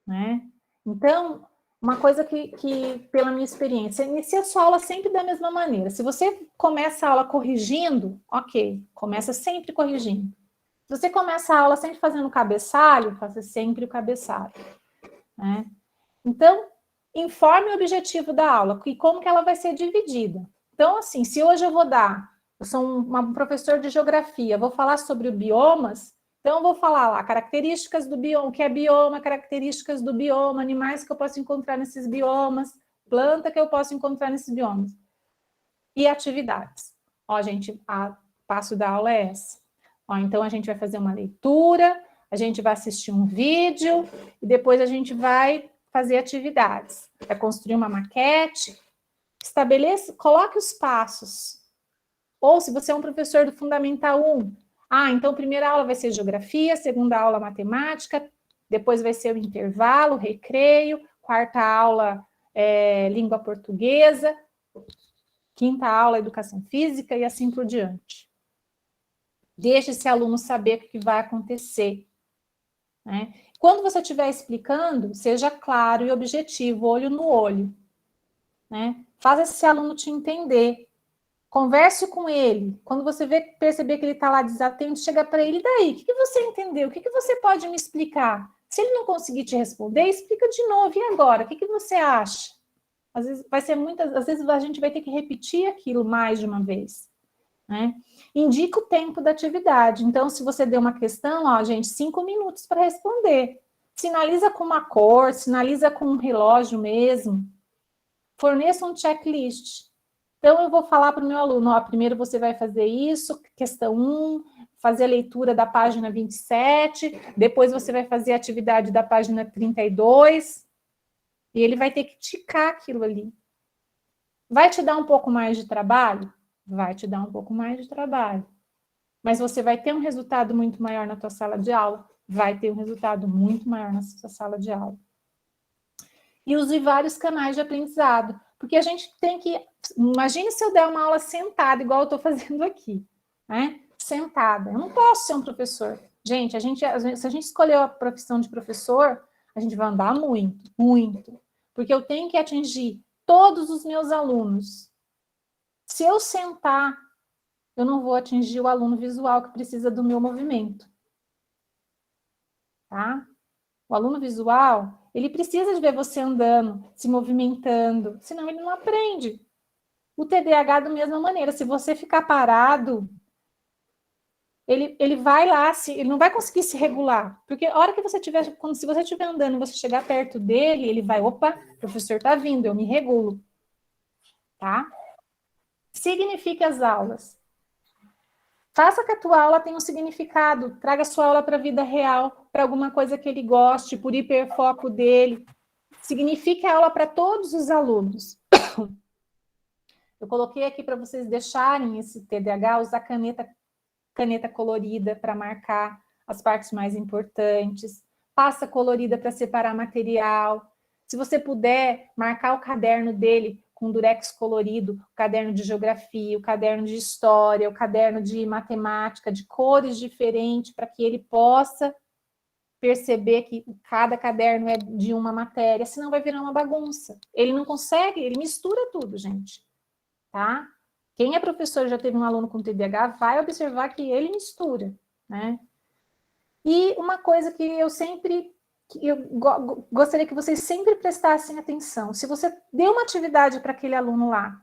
Né? Então, uma coisa que, pela minha experiência, inicia a sua aula sempre da mesma maneira. Se você começa a aula corrigindo, ok, começa sempre corrigindo. Se você começa a aula sempre fazendo o cabeçalho, faça sempre o cabeçalho. Né? Então, informe o objetivo da aula e como que ela vai ser dividida. Então, assim, se hoje eu sou um professor de geografia, vou falar sobre biomas, então eu vou falar lá características do bioma, o que é bioma, características do bioma, animais que eu posso encontrar nesses biomas, planta que eu posso encontrar nesses biomas. E atividades. Ó, gente, o passo da aula é essa. Ó, então a gente vai fazer uma leitura, a gente vai assistir um vídeo, e depois a gente vai fazer atividades. Vai construir uma maquete, estabeleça, coloque os passos. Ou se você é um professor do Fundamental 1, então a primeira aula vai ser geografia, segunda aula matemática, depois vai ser o intervalo, o recreio, quarta aula língua portuguesa, quinta aula educação física e assim por diante. Deixe esse aluno saber o que vai acontecer. Né? Quando você estiver explicando, seja claro e objetivo, olho no olho. Né? Faz esse aluno te entender. Converse com ele. Quando você perceber que ele está lá desatento, chega para ele, e daí? O que você entendeu? O que você pode me explicar? Se ele não conseguir te responder, explica de novo. E agora? O que você acha? Às vezes às vezes a gente vai ter que repetir aquilo mais de uma vez. Né? Indica o tempo da atividade. Então, se você deu uma questão, ó, gente, 5 minutos para responder. Sinaliza com uma cor, sinaliza com um relógio mesmo. Forneça um checklist. Então, eu vou falar para o meu aluno, ó, primeiro você vai fazer isso, questão 1, fazer a leitura da página 27, depois você vai fazer a atividade da página 32, e ele vai ter que ticar aquilo ali. Vai te dar um pouco mais de trabalho? Vai te dar um pouco mais de trabalho. Mas você vai ter um resultado muito maior na tua sala de aula? Vai ter um resultado muito maior na sua sala de aula. E use vários canais de aprendizado. Porque a gente tem que... Imagine se eu der uma aula sentada, igual eu estou fazendo aqui. Né? Sentada. Eu não posso ser um professor. Gente, se a gente escolher a profissão de professor, a gente vai andar muito, muito. Porque eu tenho que atingir todos os meus alunos. Se eu sentar, eu não vou atingir o aluno visual que precisa do meu movimento. Tá? O aluno visual, ele precisa de ver você andando, se movimentando, senão ele não aprende. O TDAH da mesma maneira, se você ficar parado, ele vai lá, ele não vai conseguir se regular, porque a hora que você tiver, se você estiver andando, você chegar perto dele, ele vai, opa, o professor está vindo, eu me regulo, tá? Signifique as aulas. Faça que a tua aula tenha um significado, traga a sua aula para a vida real, para alguma coisa que ele goste, por hiperfoco dele. Signifique a aula para todos os alunos. Eu coloquei aqui para vocês deixarem esse TDAH, usar caneta colorida para marcar as partes mais importantes, pasta colorida para separar material. Se você puder, marcar o caderno dele com durex colorido, o caderno de geografia, o caderno de história, o caderno de matemática, de cores diferentes, para que ele possa perceber que cada caderno é de uma matéria, senão vai virar uma bagunça. Ele não consegue, ele mistura tudo, gente, tá? Quem é professor e já teve um aluno com TDAH vai observar que ele mistura, né? E uma coisa que eu gostaria que vocês sempre prestassem atenção, se você deu uma atividade para aquele aluno lá,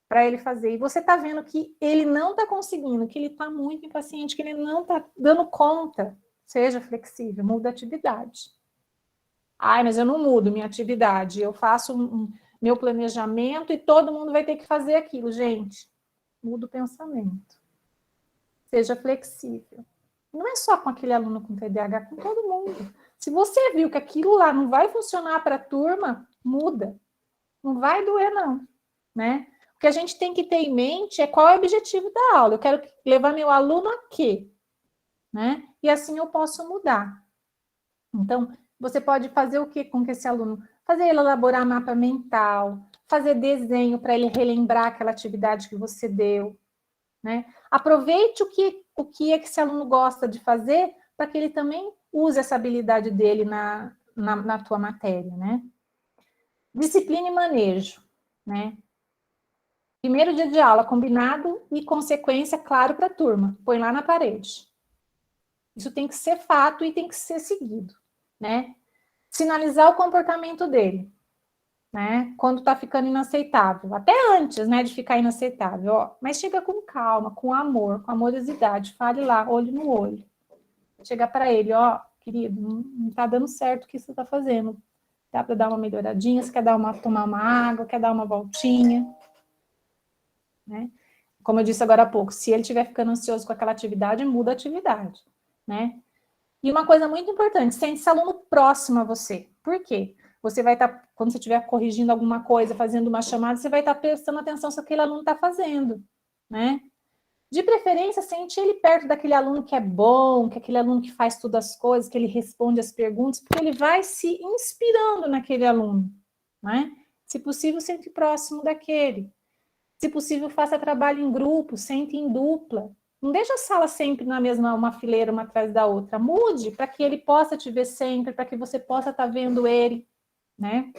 para ele fazer, e você está vendo que ele não está conseguindo, que ele está muito impaciente, que ele não está dando conta, seja flexível, muda a atividade. Ai, mas eu não mudo minha atividade, eu faço meu planejamento e todo mundo vai ter que fazer aquilo. Gente, muda o pensamento. Seja flexível. Não é só com aquele aluno com TDAH, com todo mundo. Se você viu que aquilo lá não vai funcionar para a turma, muda. Não vai doer, não, né? O que a gente tem que ter em mente é qual é o objetivo da aula. Eu quero levar meu aluno a quê? Né? E assim eu posso mudar. Então, você pode fazer o que com esse aluno? Fazer ele elaborar mapa mental, fazer desenho para ele relembrar aquela atividade que você deu, né? Aproveite o que é que esse aluno gosta de fazer para que ele também use essa habilidade dele na tua matéria, né? Disciplina e manejo, né? Primeiro dia de aula, combinado e consequência claro para a turma. Põe lá na parede. Isso tem que ser fato e tem que ser seguido, né? Sinalizar o comportamento dele, né? Quando está ficando inaceitável. Até antes, né, de ficar inaceitável. Ó, mas chega com calma, com amor, com amorosidade. Fale lá, olho no olho. Chega para ele, ó, querido, não está dando certo o que você está fazendo. Dá para dar uma melhoradinha? Você quer tomar uma água? Quer dar uma voltinha? Né? Como eu disse agora há pouco, se ele estiver ficando ansioso com aquela atividade, muda a atividade, né? E uma coisa muito importante, sente esse aluno próximo a você. Por quê? Você vai estar, quando você estiver corrigindo alguma coisa, fazendo uma chamada, você vai estar prestando atenção se aquele aluno está fazendo, né? De preferência, sente ele perto daquele aluno que é bom, que é aquele aluno que faz todas as coisas, que ele responde as perguntas, porque ele vai se inspirando naquele aluno, né? Se possível, sente próximo daquele. Se possível, faça trabalho em grupo, sente em dupla. Não deixe a sala sempre na mesma, uma fileira, uma atrás da outra. Mude para que ele possa te ver sempre, para que você possa estar vendo ele, né?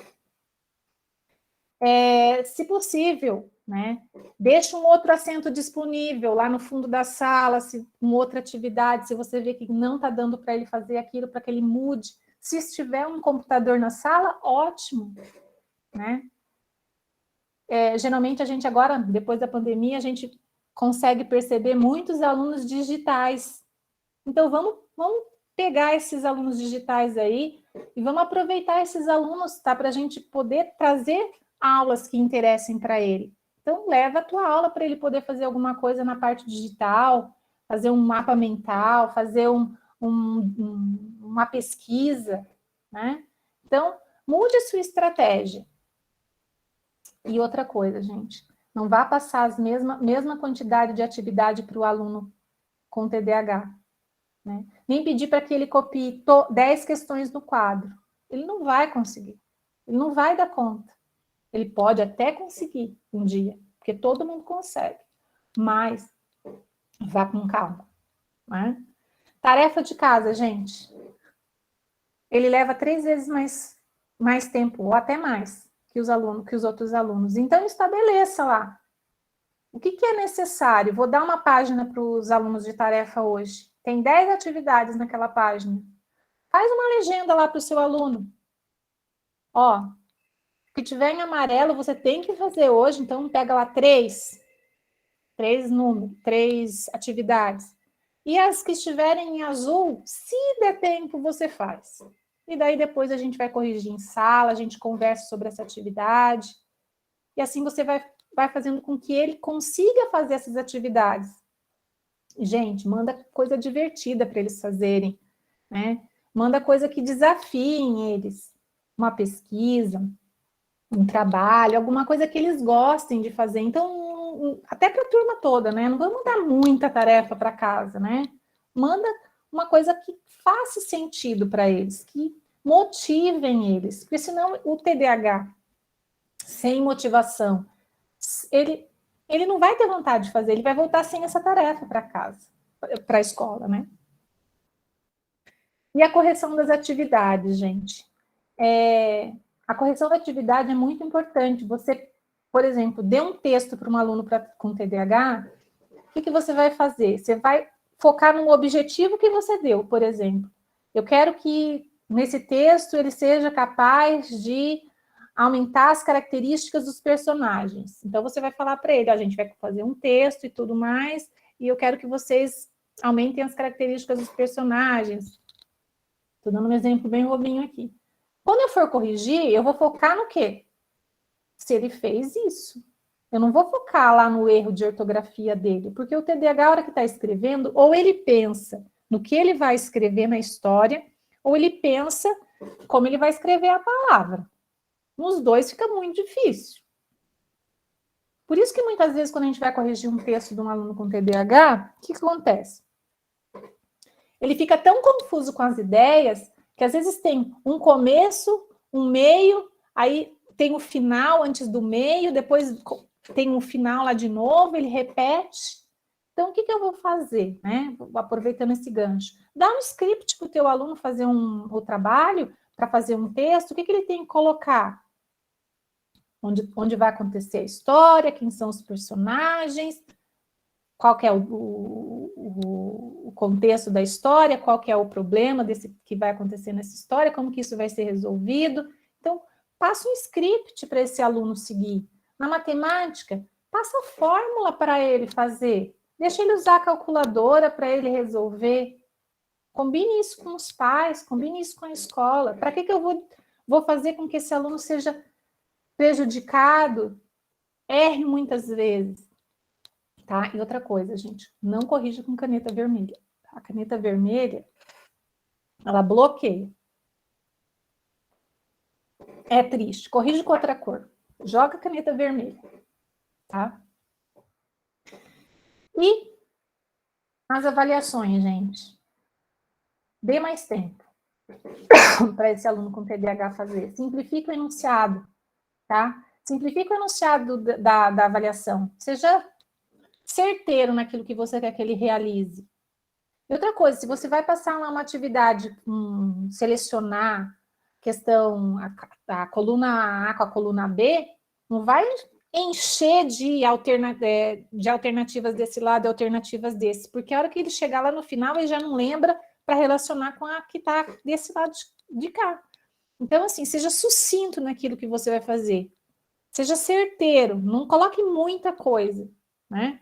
Se possível, né? Deixe um outro assento disponível lá no fundo da sala, se uma outra atividade, se você vê que não está dando para ele fazer aquilo, para que ele mude. Se estiver um computador na sala, ótimo, né? Geralmente a gente agora, depois da pandemia, a gente consegue perceber muitos alunos digitais. Então, vamos pegar esses alunos digitais aí e vamos aproveitar esses alunos, tá? Para a gente poder trazer aulas que interessem para ele. Então, leva a tua aula para ele poder fazer alguma coisa na parte digital, fazer um mapa mental, fazer uma pesquisa, né? Então, mude a sua estratégia. E outra coisa, gente, não vá passar a mesma quantidade de atividade para o aluno com TDAH, né? Nem pedir para que ele copie 10 questões no quadro. Ele não vai conseguir, ele não vai dar conta. Ele pode até conseguir um dia, porque todo mundo consegue, mas vá com calma, né? Tarefa de casa, gente. Ele leva 3 vezes mais tempo, ou até mais, que os outros alunos. Então, estabeleça lá. O que é necessário? Vou dar uma página para os alunos de tarefa hoje. Tem 10 atividades naquela página. Faz uma legenda lá para o seu aluno. Ó, o que tiver em amarelo você tem que fazer hoje, então pega lá 3 atividades. E as que estiverem em azul, se der tempo, você faz. E daí depois a gente vai corrigir em sala, a gente conversa sobre essa atividade. E assim você vai fazendo com que ele consiga fazer essas atividades. Gente, manda coisa divertida para eles fazerem, né? Manda coisa que desafiem eles. Uma pesquisa, um trabalho, alguma coisa que eles gostem de fazer. Então, até para a turma toda, né? Não vamos dar muita tarefa para casa, né? Manda uma coisa que faça sentido para eles, que motivem eles, porque senão o TDAH sem motivação, ele não vai ter vontade de fazer, ele vai voltar sem essa tarefa para casa, para a escola, né? E a correção das atividades, gente. A correção da atividade é muito importante. Você, por exemplo, dê um texto para um aluno com TDAH, o que você vai fazer? Você vai focar no objetivo que você deu, por exemplo. Eu quero que, nesse texto, ele seja capaz de aumentar as características dos personagens. Então, você vai falar para ele, a gente vai fazer um texto e tudo mais, e eu quero que vocês aumentem as características dos personagens. Estou dando um exemplo bem bobinho aqui. Quando eu for corrigir, eu vou focar no quê? Se ele fez isso. Eu não vou focar lá no erro de ortografia dele, porque o TDAH, a hora que está escrevendo, ou ele pensa no que ele vai escrever na história, ou ele pensa como ele vai escrever a palavra. Nos dois fica muito difícil. Por isso que muitas vezes, quando a gente vai corrigir um texto de um aluno com TDAH, o que acontece? Ele fica tão confuso com as ideias que às vezes tem um começo, um meio, aí tem o final antes do meio, depois tem um final lá de novo, ele repete. Então, o que eu vou fazer, né? Aproveitando esse gancho. Dá um script para o teu aluno fazer o trabalho, para fazer um texto, o que ele tem que colocar? Onde vai acontecer a história, quem são os personagens, qual que é o contexto da história, qual que é o problema que vai acontecer nessa história, como que isso vai ser resolvido. Então, passa um script para esse aluno seguir. Na matemática, passa a fórmula para ele fazer. Deixa ele usar a calculadora para ele resolver. Combine isso com os pais, combine isso com a escola. Para que eu vou fazer com que esse aluno seja prejudicado, erre muitas vezes? Tá? E outra coisa, gente, não corrija com caneta vermelha. A caneta vermelha, ela bloqueia. É triste. Corrige com outra cor. Joga a caneta vermelha. Tá? E as avaliações, gente. Dê mais tempo para esse aluno com TDAH fazer. Simplifica o enunciado, tá? Simplifica o enunciado da avaliação. Seja certeiro naquilo que você quer que ele realize. E outra coisa, se você vai passar uma atividade, selecionar questão, a coluna A com a coluna B, não vai encher de alternativas desse lado e alternativas desse, porque a hora que ele chegar lá no final, ele já não lembra para relacionar com a que está desse lado de cá. Então, assim, seja sucinto naquilo que você vai fazer. Seja certeiro, não coloque muita coisa, né?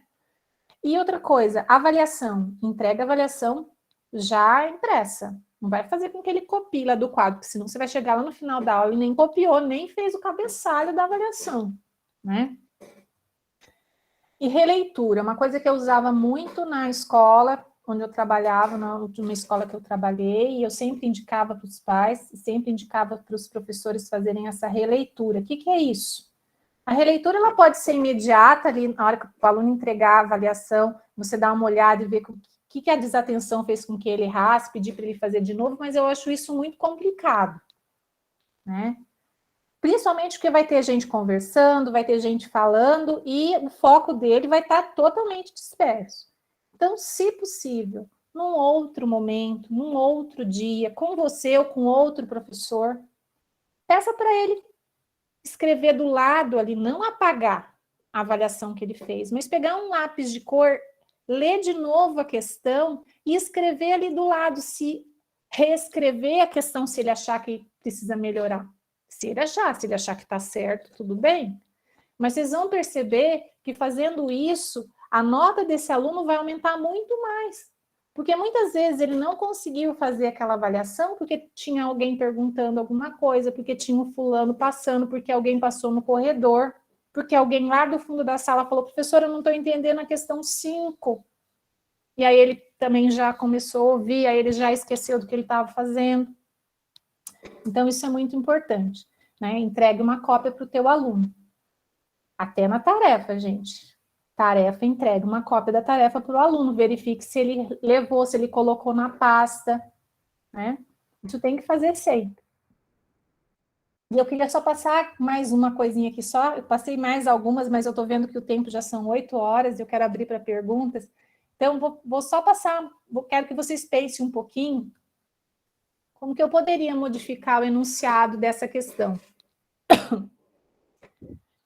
E outra coisa, avaliação. Entrega a avaliação já impressa. Não vai fazer com que ele copie lá do quadro, porque senão você vai chegar lá no final da aula e nem copiou, nem fez o cabeçalho da avaliação, né? E releitura, uma coisa que eu usava muito na escola, onde eu trabalhava, na última escola que eu trabalhei, e eu sempre indicava para os pais, sempre indicava para os professores fazerem essa releitura. O que é isso? A releitura ela pode ser imediata, ali na hora que o aluno entregar a avaliação, você dá uma olhada e ver o que a desatenção fez com que ele errasse, pedir para ele fazer de novo, mas eu acho isso muito complicado, né? Principalmente porque vai ter gente conversando, vai ter gente falando, e o foco dele vai estar totalmente disperso. Então, se possível, num outro momento, num outro dia, com você ou com outro professor, peça para ele escrever do lado ali, não apagar a avaliação que ele fez, mas pegar um lápis de cor, ler de novo a questão e escrever ali do lado, se reescrever a questão, se ele achar que precisa melhorar. Se ele achar que está certo, tudo bem. Mas vocês vão perceber que fazendo isso, a nota desse aluno vai aumentar muito mais, Porque muitas vezes ele não conseguiu fazer aquela avaliação porque tinha alguém perguntando alguma coisa, porque tinha um fulano passando, porque alguém passou no corredor, porque alguém lá do fundo da sala falou, professora, eu não estou entendendo a questão 5. E aí ele também já começou a ouvir, aí ele já esqueceu do que ele estava fazendo. Então, isso é muito importante, né? Entregue uma cópia para o teu aluno. Até na tarefa, gente. Tarefa, entregue uma cópia da tarefa para o aluno. Verifique se ele levou, se ele colocou na pasta, né? Isso tem que fazer sempre. E eu queria só passar mais uma coisinha aqui só. Eu passei mais algumas, mas eu estou vendo que o tempo já são 8 horas e eu quero abrir para perguntas. Então, vou só passar, quero que vocês pensem um pouquinho como que eu poderia modificar o enunciado dessa questão.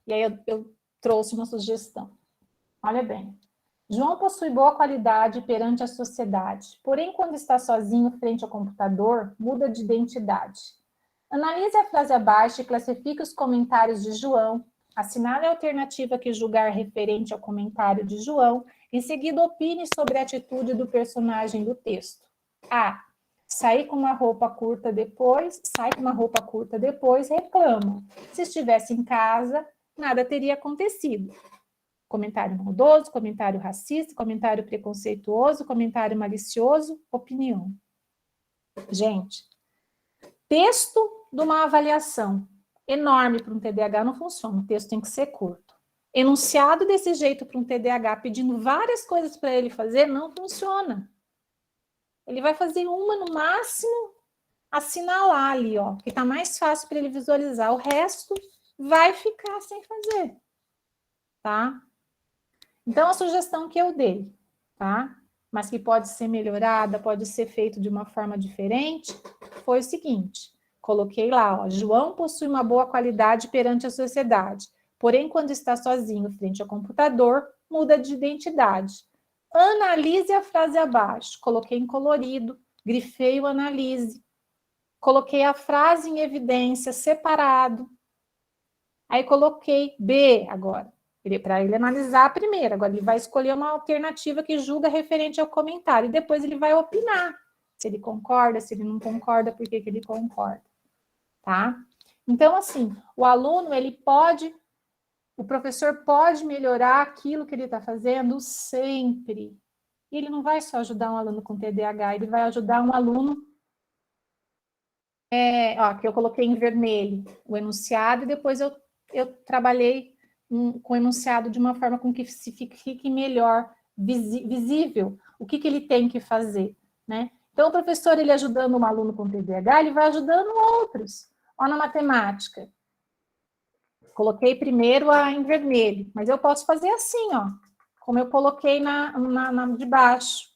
E aí eu trouxe uma sugestão. Olha bem. João possui boa qualidade perante a sociedade, porém, quando está sozinho frente ao computador, muda de identidade. Analise a frase abaixo e classifique os comentários de João, assinale a alternativa que julgar referente ao comentário de João, em seguida opine sobre a atitude do personagem do texto. A. Sai com uma roupa curta depois, reclama. Se estivesse em casa, nada teria acontecido. Comentário maldoso, comentário racista, comentário preconceituoso, comentário malicioso, opinião. Gente, texto de uma avaliação enorme para um TDAH não funciona, o texto tem que ser curto. Enunciado desse jeito para um TDAH, pedindo várias coisas para ele fazer, não funciona. Ele vai fazer uma no máximo, assinalar ali, ó, que está mais fácil para ele visualizar. O resto vai ficar sem fazer, tá? Então, a sugestão que eu dei, tá? Mas que pode ser melhorada, pode ser feito de uma forma diferente, foi o seguinte, coloquei lá, ó, João possui uma boa qualidade perante a sociedade, porém, quando está sozinho frente ao computador, muda de identidade. Analise a frase abaixo, coloquei em colorido, grifei o analise, coloquei a frase em evidência, separado, aí coloquei B agora, para ele analisar a primeira. Agora ele vai escolher uma alternativa que julga referente ao comentário, e depois ele vai opinar, se ele concorda, se ele não concorda, por que ele concorda, tá? Então, assim, o professor pode melhorar aquilo que ele está fazendo sempre. E ele não vai só ajudar um aluno com TDAH, ele vai ajudar um aluno, que eu coloquei em vermelho, o enunciado, e depois eu trabalhei com o enunciado de uma forma com que fique melhor visível o que ele tem que fazer, né? Então, o professor, ele ajudando um aluno com TDAH, ele vai ajudando outros. Ó, na matemática, coloquei primeiro a em vermelho, mas eu posso fazer assim, ó, como eu coloquei na de baixo.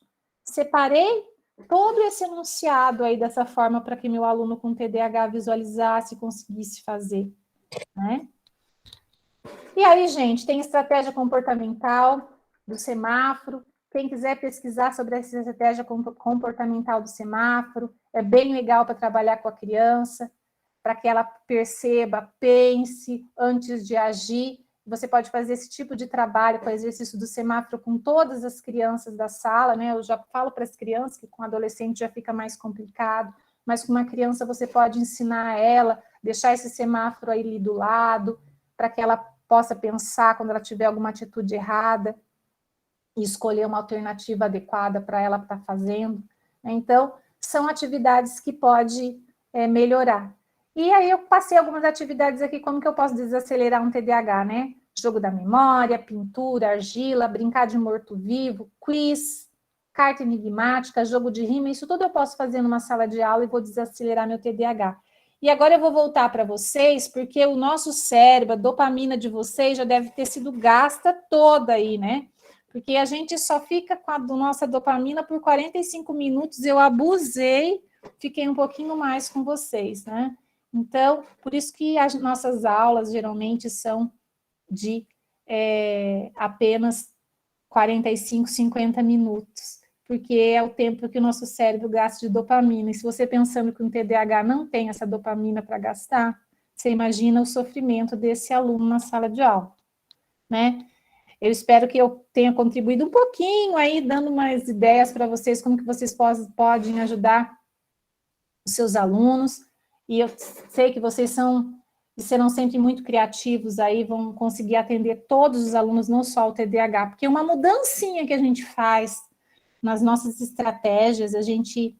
Separei todo esse enunciado aí dessa forma para que meu aluno com TDAH visualizasse e conseguisse fazer, né? E aí, gente, tem estratégia comportamental do semáforo. Quem quiser pesquisar sobre essa estratégia comportamental do semáforo, é bem legal para trabalhar com a criança, para que ela perceba, pense antes de agir. Você pode fazer esse tipo de trabalho com o exercício do semáforo com todas as crianças da sala, né? Eu já falo para as crianças que com adolescente já fica mais complicado, mas com uma criança você pode ensinar ela, deixar esse semáforo aí ali do lado, para que ela possa pensar quando ela tiver alguma atitude errada e escolher uma alternativa adequada para ela estar fazendo. Então, são atividades que pode melhorar. E aí eu passei algumas atividades aqui, como que eu posso desacelerar um TDAH, né? Jogo da memória, pintura, argila, brincar de morto-vivo, quiz, carta enigmática, jogo de rima, isso tudo eu posso fazer numa sala de aula e vou desacelerar meu TDAH. E agora eu vou voltar para vocês, porque o nosso cérebro, a dopamina de vocês já deve ter sido gasta toda aí, né? Porque a gente só fica com a nossa dopamina por 45 minutos, eu abusei, fiquei um pouquinho mais com vocês, né? Então, por isso que as nossas aulas geralmente são de apenas 45, 50 minutos, porque é o tempo que o nosso cérebro gasta de dopamina. E se você pensando que um TDAH não tem essa dopamina para gastar, você imagina o sofrimento desse aluno na sala de aula, né? Eu espero que eu tenha contribuído um pouquinho aí, dando mais ideias para vocês, como que vocês podem ajudar os seus alunos, e eu sei que vocês serão sempre muito criativos aí, vão conseguir atender todos os alunos, não só o TDAH, porque uma mudancinha que a gente faz nas nossas estratégias, a gente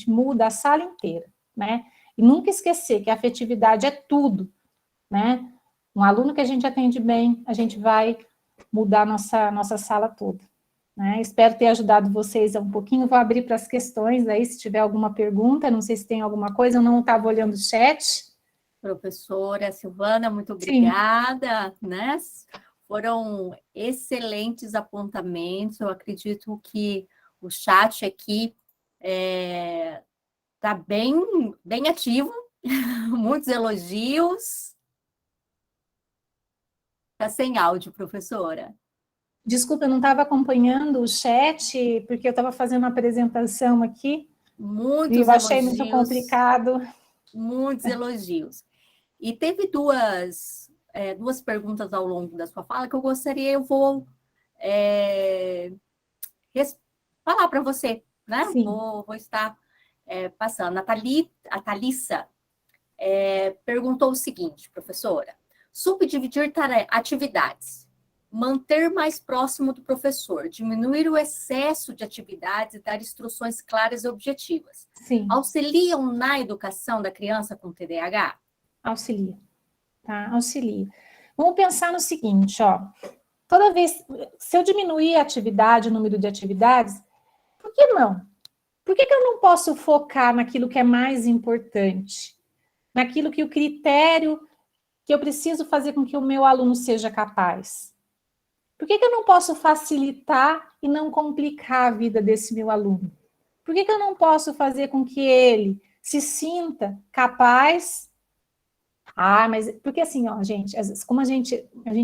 muda a sala inteira, né? E nunca esquecer que a afetividade é tudo, né? Um aluno que a gente atende bem, a gente vai mudar nossa sala toda. Né? Espero ter ajudado vocês um pouquinho. Vou abrir para as questões aí, se tiver alguma pergunta. Não sei se tem alguma coisa, eu não estava olhando o chat. Professora Silvana, muito Sim. obrigada, né? Foram excelentes apontamentos. Eu acredito que o chat aqui está bem ativo, muitos elogios. Está sem áudio, professora. Desculpa, eu não estava acompanhando o chat, porque eu estava fazendo uma apresentação aqui. Muitos e eu achei elogios, muito complicado. Muitos elogios. E teve duas perguntas ao longo da sua fala que eu vou falar para você, né? Vou estar passando. A Thalissa perguntou o seguinte, professora: subdividir atividades, manter mais próximo do professor, diminuir o excesso de atividades e dar instruções claras e objetivas. Sim. Auxiliam na educação da criança com TDAH? Auxilia, tá? Auxilia. Vamos pensar no seguinte, ó. Toda vez, se eu diminuir a atividade, o número de atividades, por que não? Por que eu não posso focar naquilo que é mais importante? Naquilo que o critério que eu preciso fazer com que o meu aluno seja capaz? Por que eu não posso facilitar e não complicar a vida desse meu aluno? Por que eu não posso fazer com que ele se sinta capaz? Mas porque assim, ó, gente, como a gente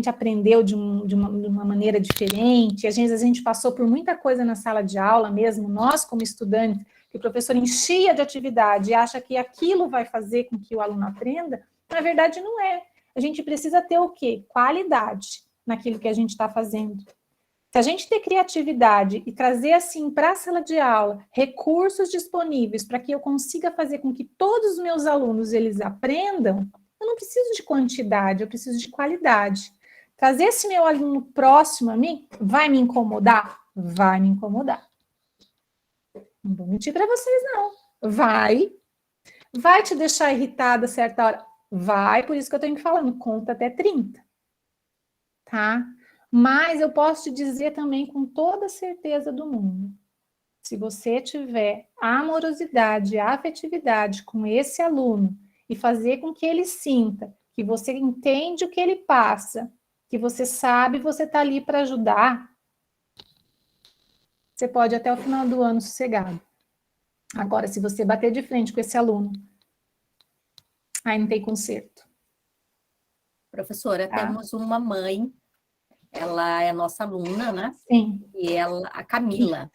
aprendeu de uma maneira diferente, às vezes a gente passou por muita coisa na sala de aula mesmo, nós como estudantes, que o professor enchia de atividade e acha que aquilo vai fazer com que o aluno aprenda, na verdade não é. A gente precisa ter o quê? Qualidade naquilo que a gente está fazendo. Se a gente ter criatividade e trazer assim para a sala de aula recursos disponíveis para que eu consiga fazer com que todos os meus alunos eles aprendam, eu não preciso de quantidade, eu preciso de qualidade. Trazer esse meu aluno próximo a mim vai me incomodar? Vai me incomodar. Não vou mentir para vocês, não. Vai te deixar irritada a certa hora? Vai, por isso que eu tenho que falando, conta até 30. Tá? Mas eu posso te dizer também com toda a certeza do mundo, se você tiver a amorosidade, a afetividade com esse aluno e fazer com que ele sinta que você entende o que ele passa, que você sabe, você está ali para ajudar, você pode até o final do ano sossegado. Agora, se você bater de frente com esse aluno, aí não tem conserto. Professora, temos uma mãe, ela é nossa aluna, né? Sim. E a Camila.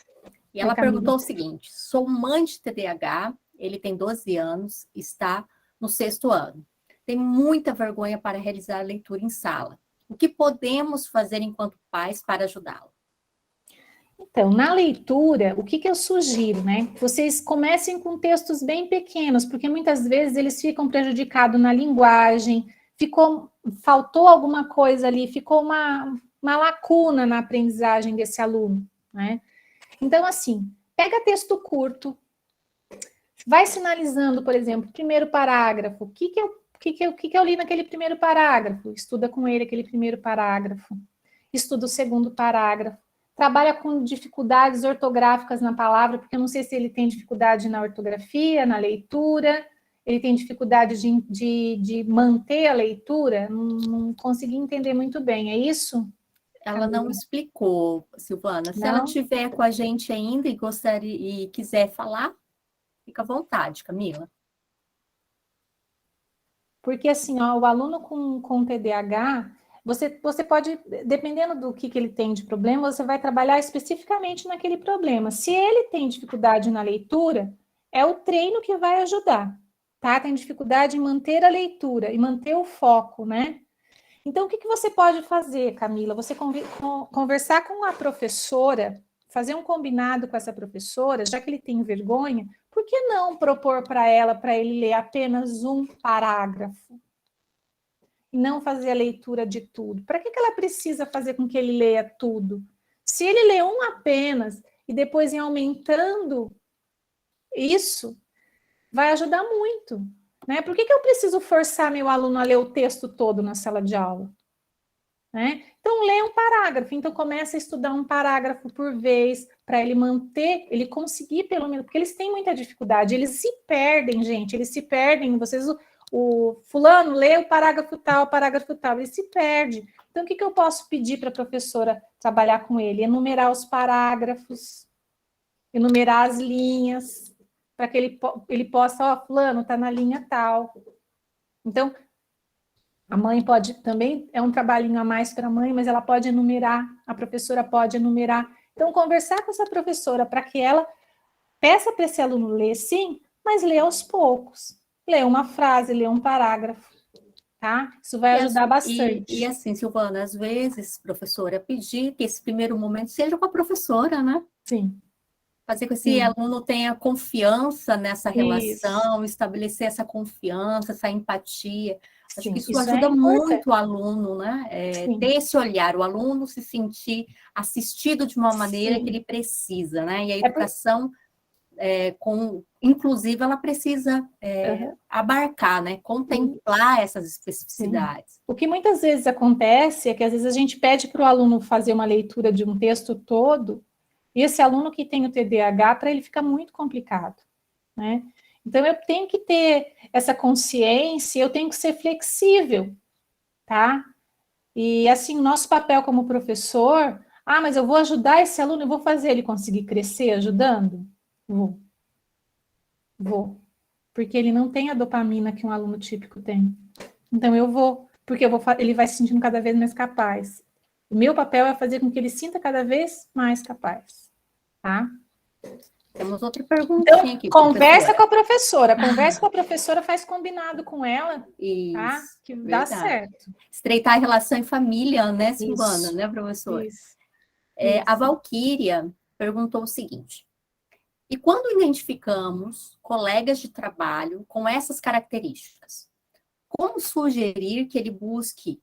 E ela perguntou o seguinte: sou mãe de TDAH, ele tem 12 anos, está no 6º ano. Tem muita vergonha para realizar a leitura em sala. O que podemos fazer enquanto pais para ajudá-lo? Então, na leitura, o que eu sugiro, né? Vocês comecem com textos bem pequenos, porque muitas vezes eles ficam prejudicados na linguagem, faltou alguma coisa ali, ficou uma lacuna na aprendizagem desse aluno, né? Então, assim, pega texto curto, vai sinalizando, por exemplo, primeiro parágrafo, o que eu li naquele primeiro parágrafo, estuda com ele aquele primeiro parágrafo, estuda o segundo parágrafo, trabalha com dificuldades ortográficas na palavra, porque eu não sei se ele tem dificuldade na ortografia, na leitura, ele tem dificuldade de manter a leitura, não consegui entender muito bem, é isso? Ela não explicou, Silvana. Não? Se ela estiver com a gente ainda e quiser falar, fica à vontade, Camila. Porque assim, ó, o aluno com TDAH, você pode, dependendo do que ele tem de problema, você vai trabalhar especificamente naquele problema. Se ele tem dificuldade na leitura, é o treino que vai ajudar, tá? Tem dificuldade em manter a leitura e manter o foco, né? Então, o que você pode fazer, Camila? Você conversar com a professora, fazer um combinado com essa professora, já que ele tem vergonha, por que não propor para ela, para ele ler apenas um parágrafo? E não fazer a leitura de tudo. Para que ela precisa fazer com que ele leia tudo? Se ele lê um apenas e depois ir aumentando isso, vai ajudar muito. Né? Por que eu preciso forçar meu aluno a ler o texto todo na sala de aula? Né? Então, lê um parágrafo. Então, começa a estudar um parágrafo por vez, para ele manter, ele conseguir pelo menos, porque eles têm muita dificuldade, eles se perdem, gente, eles se perdem. Vocês, o fulano lê o parágrafo tal, ele se perde. Então, o que eu posso pedir para a professora trabalhar com ele? Enumerar os parágrafos, enumerar as linhas, para que ele possa, fulano está na linha tal. Então, a mãe pode também, é um trabalhinho a mais para a mãe, mas ela pode enumerar, a professora pode enumerar. Então, conversar com essa professora para que ela peça para esse aluno ler, sim, mas lê aos poucos. Lê uma frase, lê um parágrafo, tá? Isso vai ajudar bastante. E assim, Silvana, às vezes, professora, pedir que esse primeiro momento seja com a professora, né? Sim. Fazer com que esse aluno tenha confiança nessa relação, Isso. estabelecer essa confiança, essa empatia. Acho Sim, que isso isso ajuda é muito o aluno, né? Ter esse olhar, o aluno se sentir assistido de uma maneira que ele precisa, né? E a educação inclusive, ela precisa abarcar, né? Contemplar essas especificidades. Sim. O que muitas vezes acontece é que às vezes a gente pede para o aluno fazer uma leitura de um texto todo, e esse aluno que tem o TDAH, para ele fica muito complicado, né? Então, eu tenho que ter essa consciência, eu tenho que ser flexível, tá? E, assim, o nosso papel como professor, mas eu vou ajudar esse aluno, eu vou fazer ele conseguir crescer ajudando? Vou. Porque ele não tem a dopamina que um aluno típico tem. Então, eu vou, porque ele vai se sentindo cada vez mais capaz. O meu papel é fazer com que ele sinta cada vez mais capaz, tá? Temos outra perguntinha aqui, conversa com a professora, faz combinado com ela, isso, tá? Que verdade. dá certo. Estreitar a relação em família, né, Silvana, né, professora? Isso. A Valquíria perguntou o seguinte: e quando identificamos colegas de trabalho com essas características, como sugerir que ele busque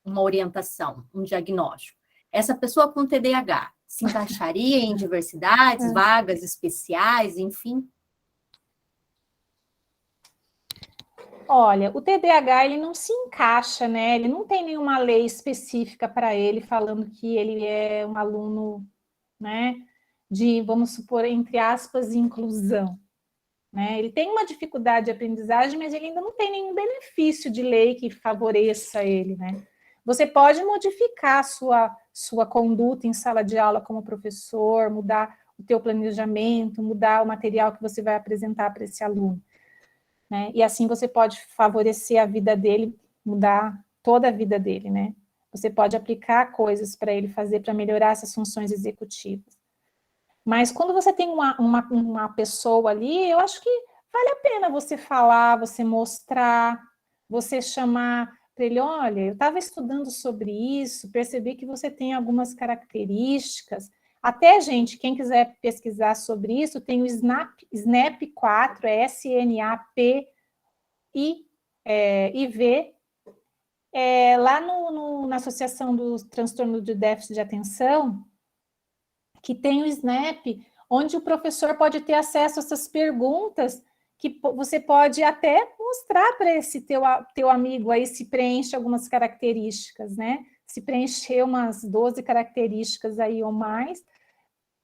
uma orientação, um diagnóstico? Essa pessoa com TDAH se encaixaria em diversidades, vagas especiais, enfim? Olha, o TDAH, ele não se encaixa, né? Ele não tem nenhuma lei específica para ele, falando que ele é um aluno, né, de, vamos supor, entre aspas, inclusão. Né? Ele tem uma dificuldade de aprendizagem, mas ele ainda não tem nenhum benefício de lei que favoreça ele, né? Você pode modificar a sua conduta em sala de aula como professor, mudar o teu planejamento, mudar o material que você vai apresentar para esse aluno, né? E assim você pode favorecer a vida dele, mudar toda a vida dele, né? Você pode aplicar coisas para ele fazer para melhorar essas funções executivas. Mas quando você tem uma pessoa ali, eu acho que vale a pena você falar, você mostrar, você chamar para ele, olha, eu estava estudando sobre isso, percebi que você tem algumas características. Até, gente, quem quiser pesquisar sobre isso, tem o SNAP 4, é SNAP-IV, lá na Associação do Transtorno de Déficit de Atenção, que tem o Snap, onde o professor pode ter acesso a essas perguntas que você pode até mostrar para esse teu amigo aí se preenche algumas características, né? Se preencher umas 12 características aí ou mais,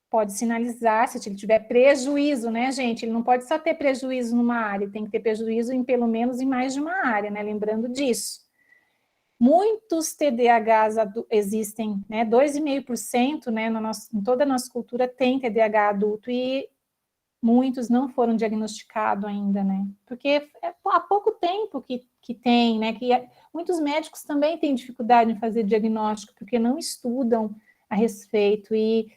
pode sinalizar, se ele tiver prejuízo, né, gente? Ele não pode só ter prejuízo numa área, tem que ter prejuízo em pelo menos em mais de uma área, né? Lembrando disso. Muitos TDAHs existem, né? 2,5%, né, em toda a nossa cultura tem TDAH adulto e muitos não foram diagnosticados ainda, né? Porque há pouco tempo que tem, né? Muitos médicos também têm dificuldade em fazer diagnóstico porque não estudam a respeito e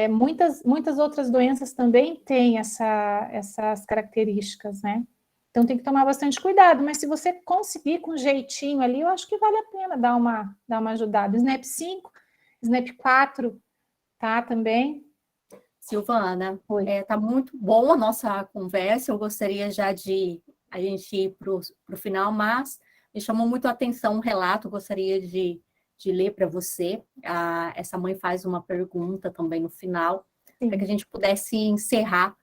muitas outras doenças também têm essas características, né? Então tem que tomar bastante cuidado, mas se você conseguir com jeitinho ali, eu acho que vale a pena dar uma ajudada. SNAP 5, SNAP 4, tá, também. Silvana, Oi. tá muito boa a nossa conversa. Eu gostaria já de a gente ir para o final, mas me chamou muito a atenção um relato. Eu gostaria de ler para você. Essa mãe faz uma pergunta também no final, para que a gente pudesse encerrar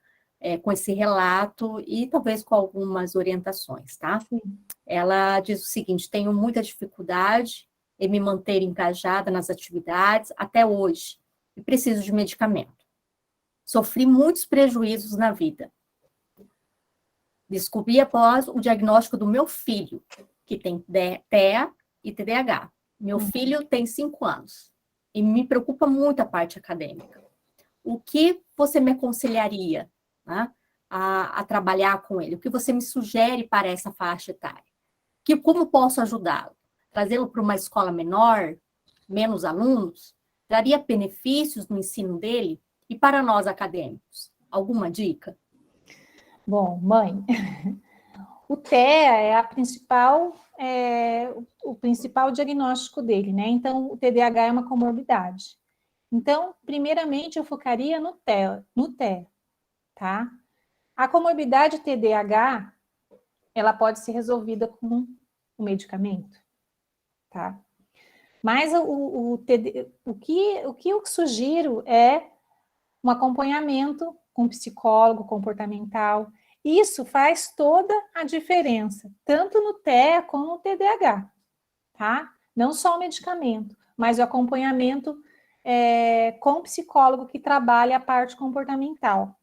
com esse relato e talvez com algumas orientações, tá? Sim. Ela diz o seguinte: tenho muita dificuldade em me manter engajada nas atividades até hoje e preciso de medicamento. Sofri muitos prejuízos na vida. Descobri após o diagnóstico do meu filho, que tem TEA e TDAH. Meu filho tem 5 anos e me preocupa muito a parte acadêmica. O que você me aconselharia, né, a trabalhar com ele? O que você me sugere para essa faixa etária? Como posso ajudá-lo? Trazê-lo para uma escola menor, menos alunos? Daria benefícios no ensino dele? E para nós acadêmicos, alguma dica? Bom, mãe, o TEA é o principal diagnóstico dele, né? Então, o TDAH é uma comorbidade. Então, primeiramente, eu focaria no TEA, tá? A comorbidade TDAH, ela pode ser resolvida com o medicamento, tá? Mas o que eu sugiro é um acompanhamento com psicólogo comportamental. Isso faz toda a diferença, tanto no TEA como no TDAH, tá? Não só o medicamento, mas o acompanhamento com psicólogo que trabalha a parte comportamental,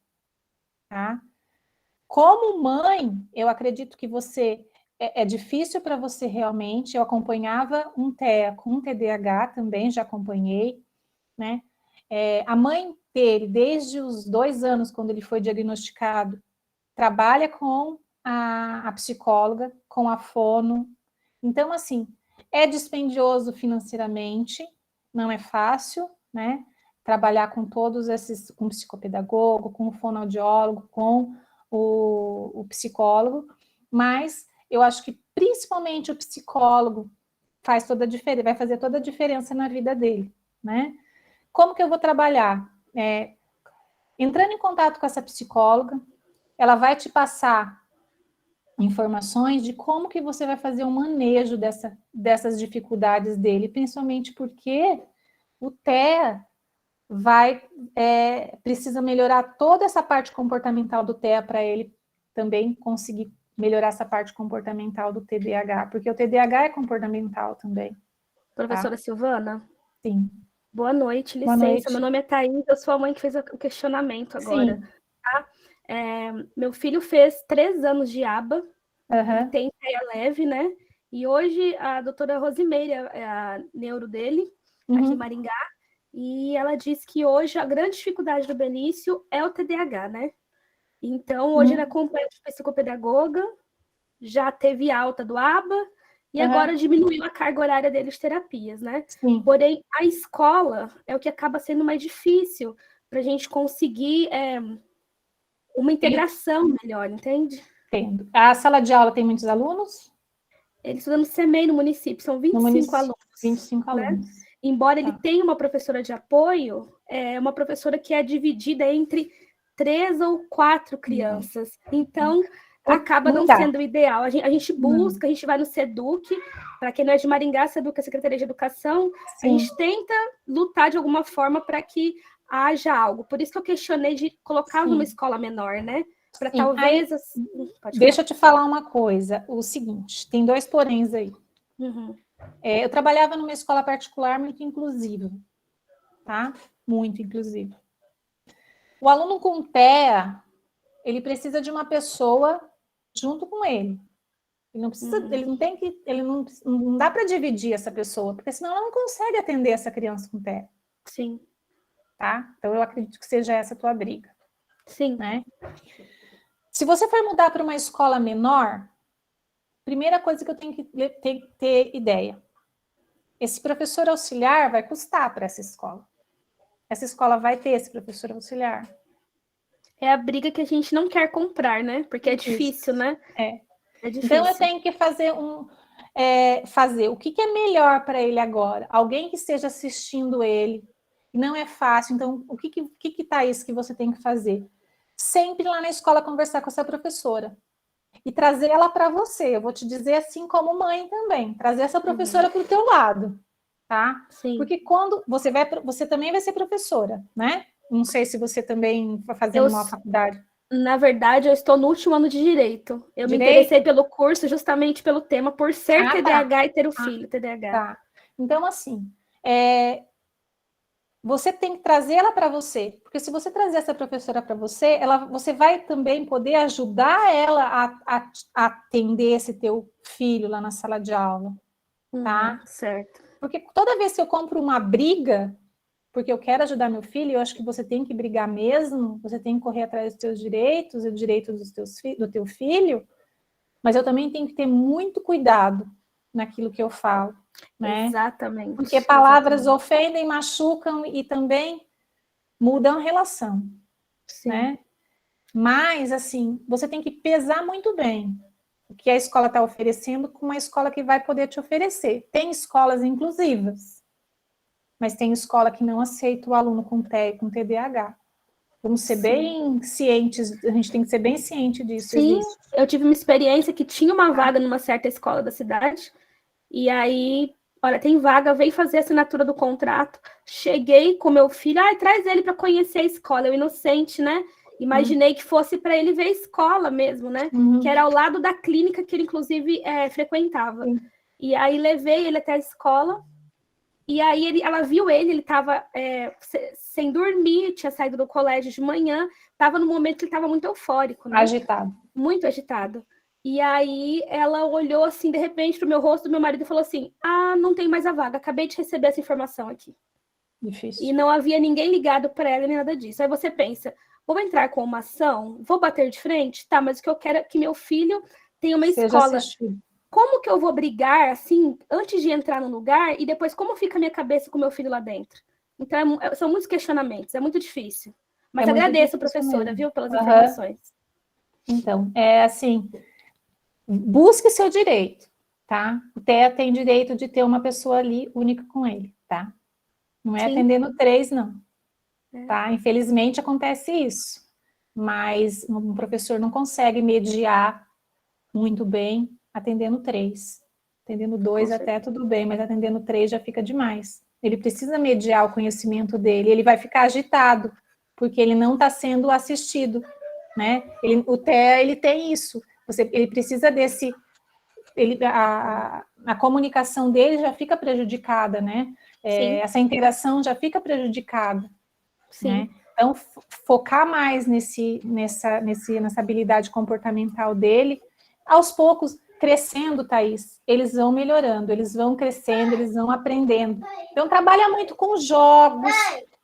tá? Como mãe, eu acredito que é difícil para você realmente. Eu acompanhava um TEA com um TDAH também, já acompanhei, né? A mãe dele, desde os 2 anos, quando ele foi diagnosticado, trabalha com a psicóloga, com a fono. Então, assim, é dispendioso financeiramente, não é fácil, né? Trabalhar com todos esses, com o psicopedagogo, com o fonoaudiólogo, com o psicólogo, mas eu acho que principalmente o psicólogo faz toda a diferença, vai fazer toda a diferença na vida dele, né? Como que eu vou trabalhar? Entrando em contato com essa psicóloga, ela vai te passar informações de como que você vai fazer o manejo dessas dificuldades dele, principalmente porque o TEA precisa melhorar toda essa parte comportamental do TEA para ele também conseguir melhorar essa parte comportamental do TDAH, porque o TDAH é comportamental também. Professora Silvana? Sim. Boa noite, licença. Boa noite. Meu nome é Thaís, eu sou a mãe que fez o questionamento agora. Tá? Meu filho fez 3 anos de aba, ele tem TEA leve, né? E hoje a doutora Rosimeire é a neuro dele, aqui em Maringá, e ela disse que hoje a grande dificuldade do Benício é o TDAH, né? Então, hoje ele acompanha a psicopedagoga, já teve alta do aba, e agora diminuiu a carga horária dele de terapias, né? Sim. Porém, a escola é o que acaba sendo mais difícil para a gente conseguir uma integração melhor, entende? Entendo. A sala de aula tem muitos alunos? Ele estuda no CEMEI, no município, são 25 alunos. 25 alunos. Né? Embora ele tenha uma professora de apoio, é uma professora que é dividida entre 3 ou 4 crianças. Então, acaba não sendo ideal. A gente busca, a gente vai no SEDUC, para quem não é de Maringá, SEDUC é a Secretaria de Educação, a gente tenta lutar de alguma forma para que haja algo. Por isso que eu questionei de colocar numa escola menor, né? Para talvez... Deixa eu te falar uma coisa, o seguinte, tem 2 poréns aí. Eu trabalhava numa escola particular muito inclusiva, tá? Muito inclusiva. O aluno com TEA, ele precisa de uma pessoa junto com ele. Ele não precisa, não dá para dividir essa pessoa, porque senão ela não consegue atender essa criança com TEA. Sim. Tá? Então eu acredito que seja essa a tua briga. Sim. Né? Se você for mudar para uma escola menor, primeira coisa que eu tenho que ter ideia. Esse professor auxiliar vai custar para essa escola. Essa escola vai ter esse professor auxiliar. É a briga que a gente não quer comprar, né? Porque é difícil, né? É difícil. Então, eu tenho que fazer o que é melhor para ele agora? Alguém que esteja assistindo ele. Não é fácil. Então, o que tá isso que você tem que fazer? Sempre lá na escola conversar com essa professora e trazer ela para você. Eu vou te dizer assim como mãe também, trazer essa professora para o teu lado, tá? Sim. Porque quando você também vai ser professora, né? Não sei se você também vai fazer uma faculdade. Na verdade, eu estou no último ano de Direito. Eu me interessei pelo curso justamente pelo tema, por ser TDAH e ter o filho TDAH. Tá. Então, assim, você tem que trazer ela para você, porque se você trazer essa professora para você, você vai também poder ajudar ela a atender esse teu filho lá na sala de aula, tá? Certo. Porque toda vez que eu compro uma briga, porque eu quero ajudar meu filho, eu acho que você tem que brigar mesmo, você tem que correr atrás dos teus direitos e do direito do teu filho, mas eu também tenho que ter muito cuidado naquilo que eu falo, né? Exatamente. Porque palavras ofendem, machucam e também mudam a relação, né? Mas, assim, você tem que pesar muito bem o que a escola está oferecendo com uma escola que vai poder te oferecer. Tem escolas inclusivas, mas tem escola que não aceita o aluno com TDAH. Vamos ser bem cientes, a gente tem que ser bem ciente disso. Sim, eu tive uma experiência que tinha uma vaga numa certa escola da cidade, e aí, olha, tem vaga, vem fazer a assinatura do contrato, cheguei com meu filho, traz ele para conhecer a escola, eu inocente, né? Imaginei que fosse para ele ver a escola mesmo, né? Que era ao lado da clínica que ele, inclusive, frequentava. E aí, levei ele até a escola, e aí ela viu ele estava sem dormir, tinha saído do colégio de manhã, estava no momento que ele estava muito eufórico, né? Agitado. Muito agitado. E aí ela olhou assim, de repente, para o meu rosto do meu marido e falou assim: não tem mais a vaga, acabei de receber essa informação aqui. Difícil. E não havia ninguém ligado para ela nem nada disso. Aí você pensa, vou entrar com uma ação? Vou bater de frente? Tá, mas o que eu quero é que meu filho tenha uma escola. Assistido. Como que eu vou brigar, assim, antes de entrar no lugar, e depois como fica a minha cabeça com meu filho lá dentro? Então, são muitos questionamentos, é muito difícil. Mas agradeço, professora, viu, pelas informações. Então, assim, busque seu direito, tá? O TEA tem direito de ter uma pessoa ali única com ele, tá? Não é atendendo 3, não. Tá? Infelizmente, acontece isso. Mas um professor não consegue mediar muito bem atendendo 3. Atendendo 2 até tudo bem, mas atendendo 3 já fica demais. Ele precisa mediar o conhecimento dele, ele vai ficar agitado, porque ele não está sendo assistido, né? O TEA, ele tem isso. Ele precisa desse... a comunicação dele já fica prejudicada, né? Essa interação já fica prejudicada. Né? Então, focar mais nessa habilidade comportamental dele, aos poucos, crescendo, Thaís, eles vão melhorando, eles vão crescendo, eles vão aprendendo. Então, trabalha muito com jogos,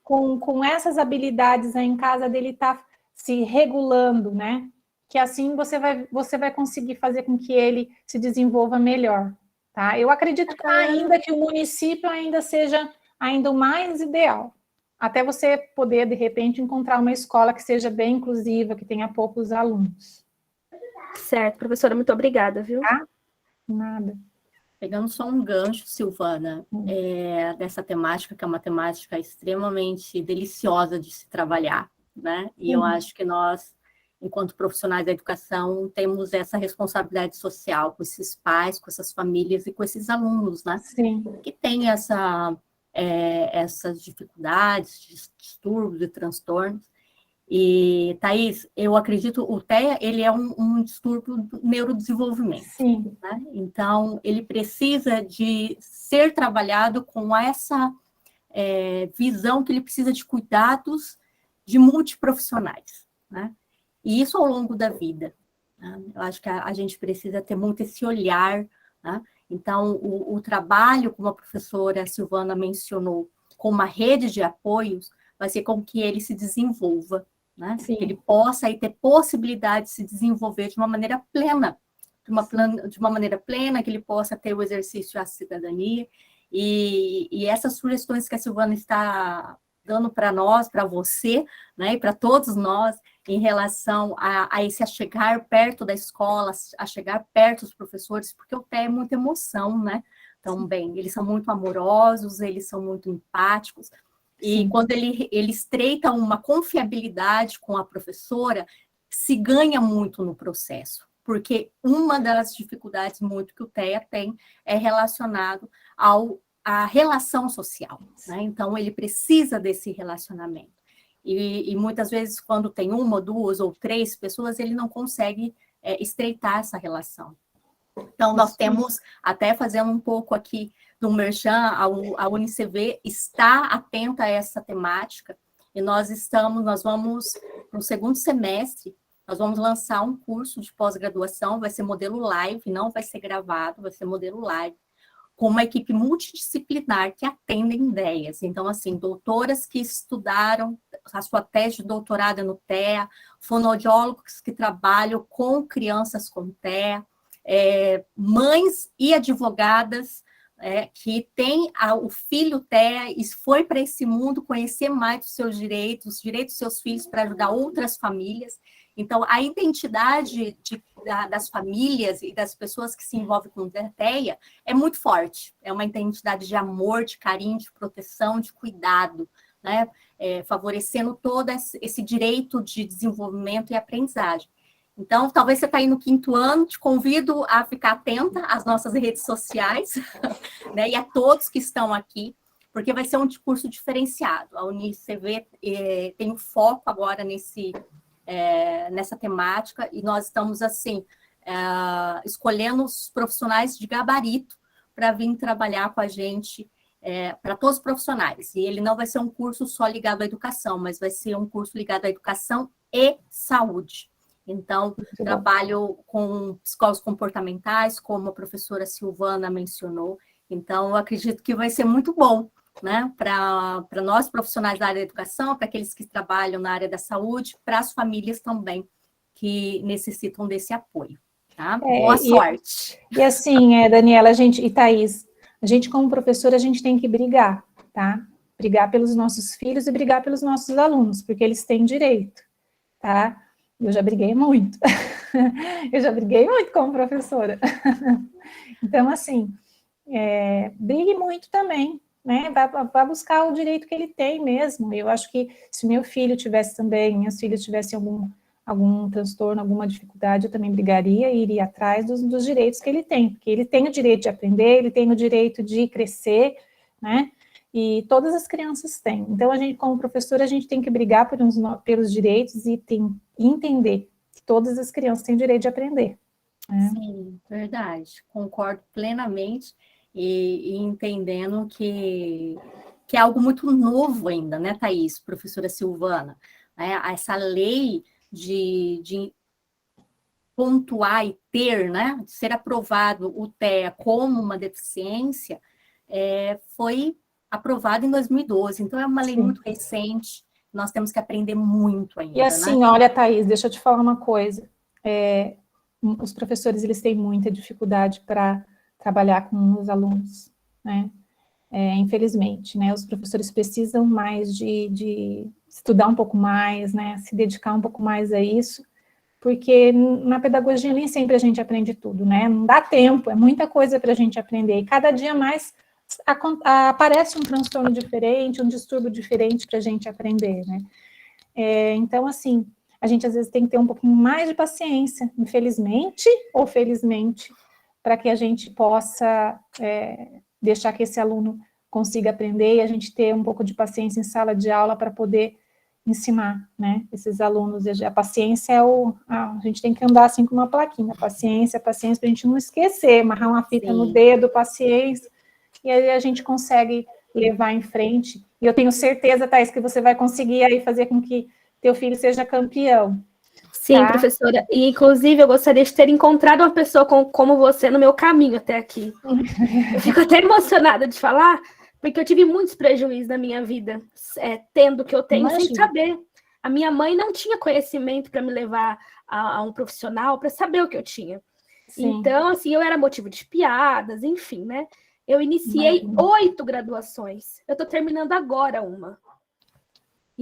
com essas habilidades aí em casa dele estar se regulando, né? Que assim você vai conseguir fazer com que ele se desenvolva melhor, tá? Eu acredito ainda que o município ainda seja ainda o mais ideal, até você poder, de repente, encontrar uma escola que seja bem inclusiva, que tenha poucos alunos. Certo, professora, muito obrigada, viu? Nada. Pegando só um gancho, Silvana, dessa temática, que é uma temática extremamente deliciosa de se trabalhar, né? E eu acho que nós, enquanto profissionais da educação, temos essa responsabilidade social com esses pais, com essas famílias e com esses alunos, né? Sim. Que têm essas dificuldades, distúrbios e transtornos. E, Thaís, eu acredito, o TEA, ele é um distúrbio do neurodesenvolvimento. Sim. Né? Então, ele precisa de ser trabalhado com essa visão que ele precisa de cuidados de multiprofissionais, né? E isso ao longo da vida. Né? Eu acho que a gente precisa ter muito esse olhar, né? Então, o trabalho, como a professora Silvana mencionou, com uma rede de apoios, vai ser com que ele se desenvolva, né? Que ele possa aí ter possibilidade de se desenvolver de uma maneira plena, de uma maneira plena, que ele possa ter o exercício à cidadania, e essas sugestões que a Silvana está dando para nós, para você, né, e para todos nós, em relação a esse chegar perto da escola, a chegar perto dos professores, porque o TEA é muita emoção, né? Também, eles são muito amorosos, eles são muito empáticos, e quando ele estreita uma confiabilidade com a professora, se ganha muito no processo, porque uma das dificuldades muito que o TEA tem é relacionado à relação social, né? Então, ele precisa desse relacionamento. E muitas vezes, quando tem uma, duas ou três pessoas, ele não consegue estreitar essa relação. Então, nós temos, até fazendo um pouco aqui do merchan, a UniCV está atenta a essa temática, e nós vamos, no segundo semestre, nós vamos lançar um curso de pós-graduação, vai ser modelo live, não vai ser gravado, vai ser modelo live, com uma equipe multidisciplinar que atendem ideias. Então, assim, doutoras que estudaram a sua tese de doutorado no TEA, fonoaudiólogos que trabalham com crianças com TEA, mães e advogadas que têm o filho TEA e foi para esse mundo conhecer mais os seus direitos, os direitos dos seus filhos para ajudar outras famílias. Então, a identidade das famílias e das pessoas que se envolvem com TEA é muito forte. É uma identidade de amor, de carinho, de proteção, de cuidado, né? Favorecendo todo esse direito de desenvolvimento e aprendizagem. Então, talvez você está aí no 5º ano, te convido a ficar atenta às nossas redes sociais, né, e a todos que estão aqui, porque vai ser um curso diferenciado. A UniCV tem um foco agora nessa temática, e nós estamos, assim, escolhendo os profissionais de gabarito para vir trabalhar com a gente, para todos os profissionais. E ele não vai ser um curso só ligado à educação, mas vai ser um curso ligado à educação e saúde. Então, trabalho com psicólogos comportamentais, como a professora Silvana mencionou. Então, eu acredito que vai ser muito bom, né, para nós profissionais da área da educação, para aqueles que trabalham na área da saúde, para as famílias também que necessitam desse apoio. Tá? Boa sorte. E assim, Daniela, e Thaís, a gente como professora, a gente tem que brigar, tá? Brigar pelos nossos filhos e brigar pelos nossos alunos, porque eles têm direito, tá? Eu já briguei muito. Eu já briguei muito como professora. Então, assim, brigue muito também, né? Vá buscar o direito que ele tem mesmo. Eu acho que se meu filho tivesse também, minhas filhas tivessem algum transtorno, alguma dificuldade, eu também brigaria e iria atrás dos direitos que ele tem, porque ele tem o direito de aprender, ele tem o direito de crescer, né? E todas as crianças têm. Então, a gente, como professora, a gente tem que brigar pelos direitos e entender que todas as crianças têm o direito de aprender. Né? Sim, verdade. Concordo plenamente e entendendo que é algo muito novo ainda, né, Thaís, professora Silvana? Essa lei de pontuar e ter, né, de ser aprovado o TEA como uma deficiência, foi aprovado em 2012, então é uma lei muito recente, nós temos que aprender muito ainda. E assim, né? Olha, Thaís, deixa eu te falar uma coisa, os professores, eles têm muita dificuldade para trabalhar com os alunos, né? Infelizmente, né? Os professores precisam mais de estudar um pouco mais, né? Se dedicar um pouco mais a isso, porque na pedagogia nem sempre a gente aprende tudo, né? Não dá tempo, é muita coisa para a gente aprender, e cada dia mais aparece um transtorno diferente, um distúrbio diferente para a gente aprender, né? Então, assim, a gente às vezes tem que ter um pouquinho mais de paciência, infelizmente ou felizmente, para que a gente possa deixar que esse aluno consiga aprender e a gente ter um pouco de paciência em sala de aula para poder ensinar, né, esses alunos. A paciência a gente tem que andar assim com uma plaquinha, paciência, para a gente não esquecer, amarrar uma fita no dedo, paciência, e aí a gente consegue levar em frente, e eu tenho certeza, Thaís, que você vai conseguir aí fazer com que teu filho seja campeão. Sim, tá? Professora, e inclusive eu gostaria de ter encontrado uma pessoa como você no meu caminho até aqui. Eu fico até emocionada de falar, porque eu tive muitos prejuízos na minha vida, tendo o que eu tenho sem saber. A minha mãe não tinha conhecimento para me levar a um profissional para saber o que eu tinha. Sim. Então, assim, eu era motivo de piadas, enfim, né? Eu iniciei 8 graduações. Eu estou terminando agora uma.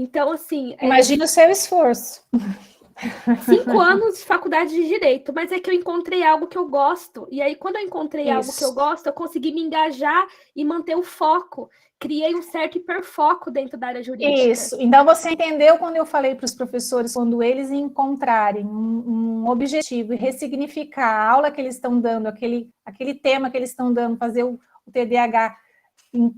Então, assim... Imagina o seu esforço. 5 anos de faculdade de Direito, mas é que eu encontrei algo que eu gosto. E aí, quando eu encontrei algo que eu gosto, eu consegui me engajar e manter o foco. Criei um certo hiperfoco dentro da área jurídica. Isso. Então, você entendeu quando eu falei para os professores, quando eles encontrarem um objetivo e ressignificar a aula que eles estão dando, aquele tema que eles estão dando, fazer o TDAH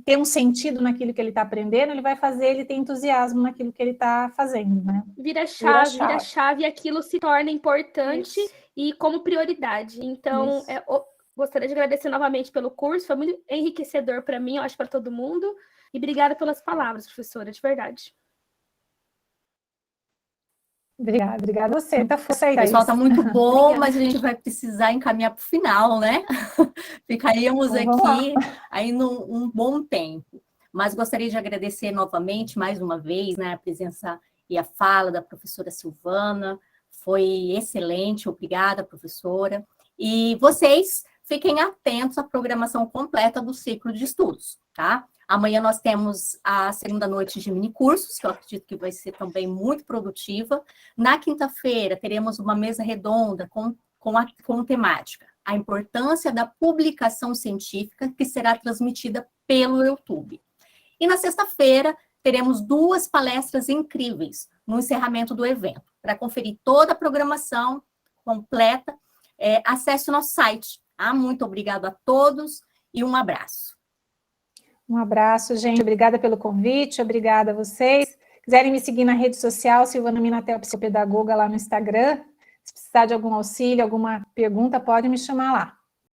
ter um sentido naquilo que ele está aprendendo, ele vai fazer ele ter entusiasmo naquilo que ele está fazendo, né? Vira chave, e aquilo se torna importante e como prioridade. Então, gostaria de agradecer novamente pelo curso, foi muito enriquecedor para mim, eu acho para todo mundo, e obrigada pelas palavras, professora, de verdade. Obrigada a você. Muita força aí, pessoal, está muito bom, mas a gente vai precisar encaminhar para o final, né? Ficaríamos aqui ainda um bom tempo. Mas gostaria de agradecer novamente, mais uma vez, né, a presença e a fala da professora Silvana. Foi excelente, obrigada, professora. E vocês fiquem atentos à programação completa do ciclo de estudos, tá? Amanhã nós temos a segunda noite de minicursos, que eu acredito que vai ser também muito produtiva. Na quinta-feira, teremos uma mesa redonda com temática: a importância da publicação científica, que será transmitida pelo YouTube. E na sexta-feira, teremos 2 palestras incríveis no encerramento do evento. Para conferir toda a programação completa, acesse o nosso site. Muito obrigado a todos e um abraço. Um abraço, gente. Obrigada pelo convite, obrigada a vocês. Quiserem me seguir na rede social, Silvana Minatel, psicopedagoga, lá no Instagram. Se precisar de algum auxílio, alguma pergunta, pode me chamar lá.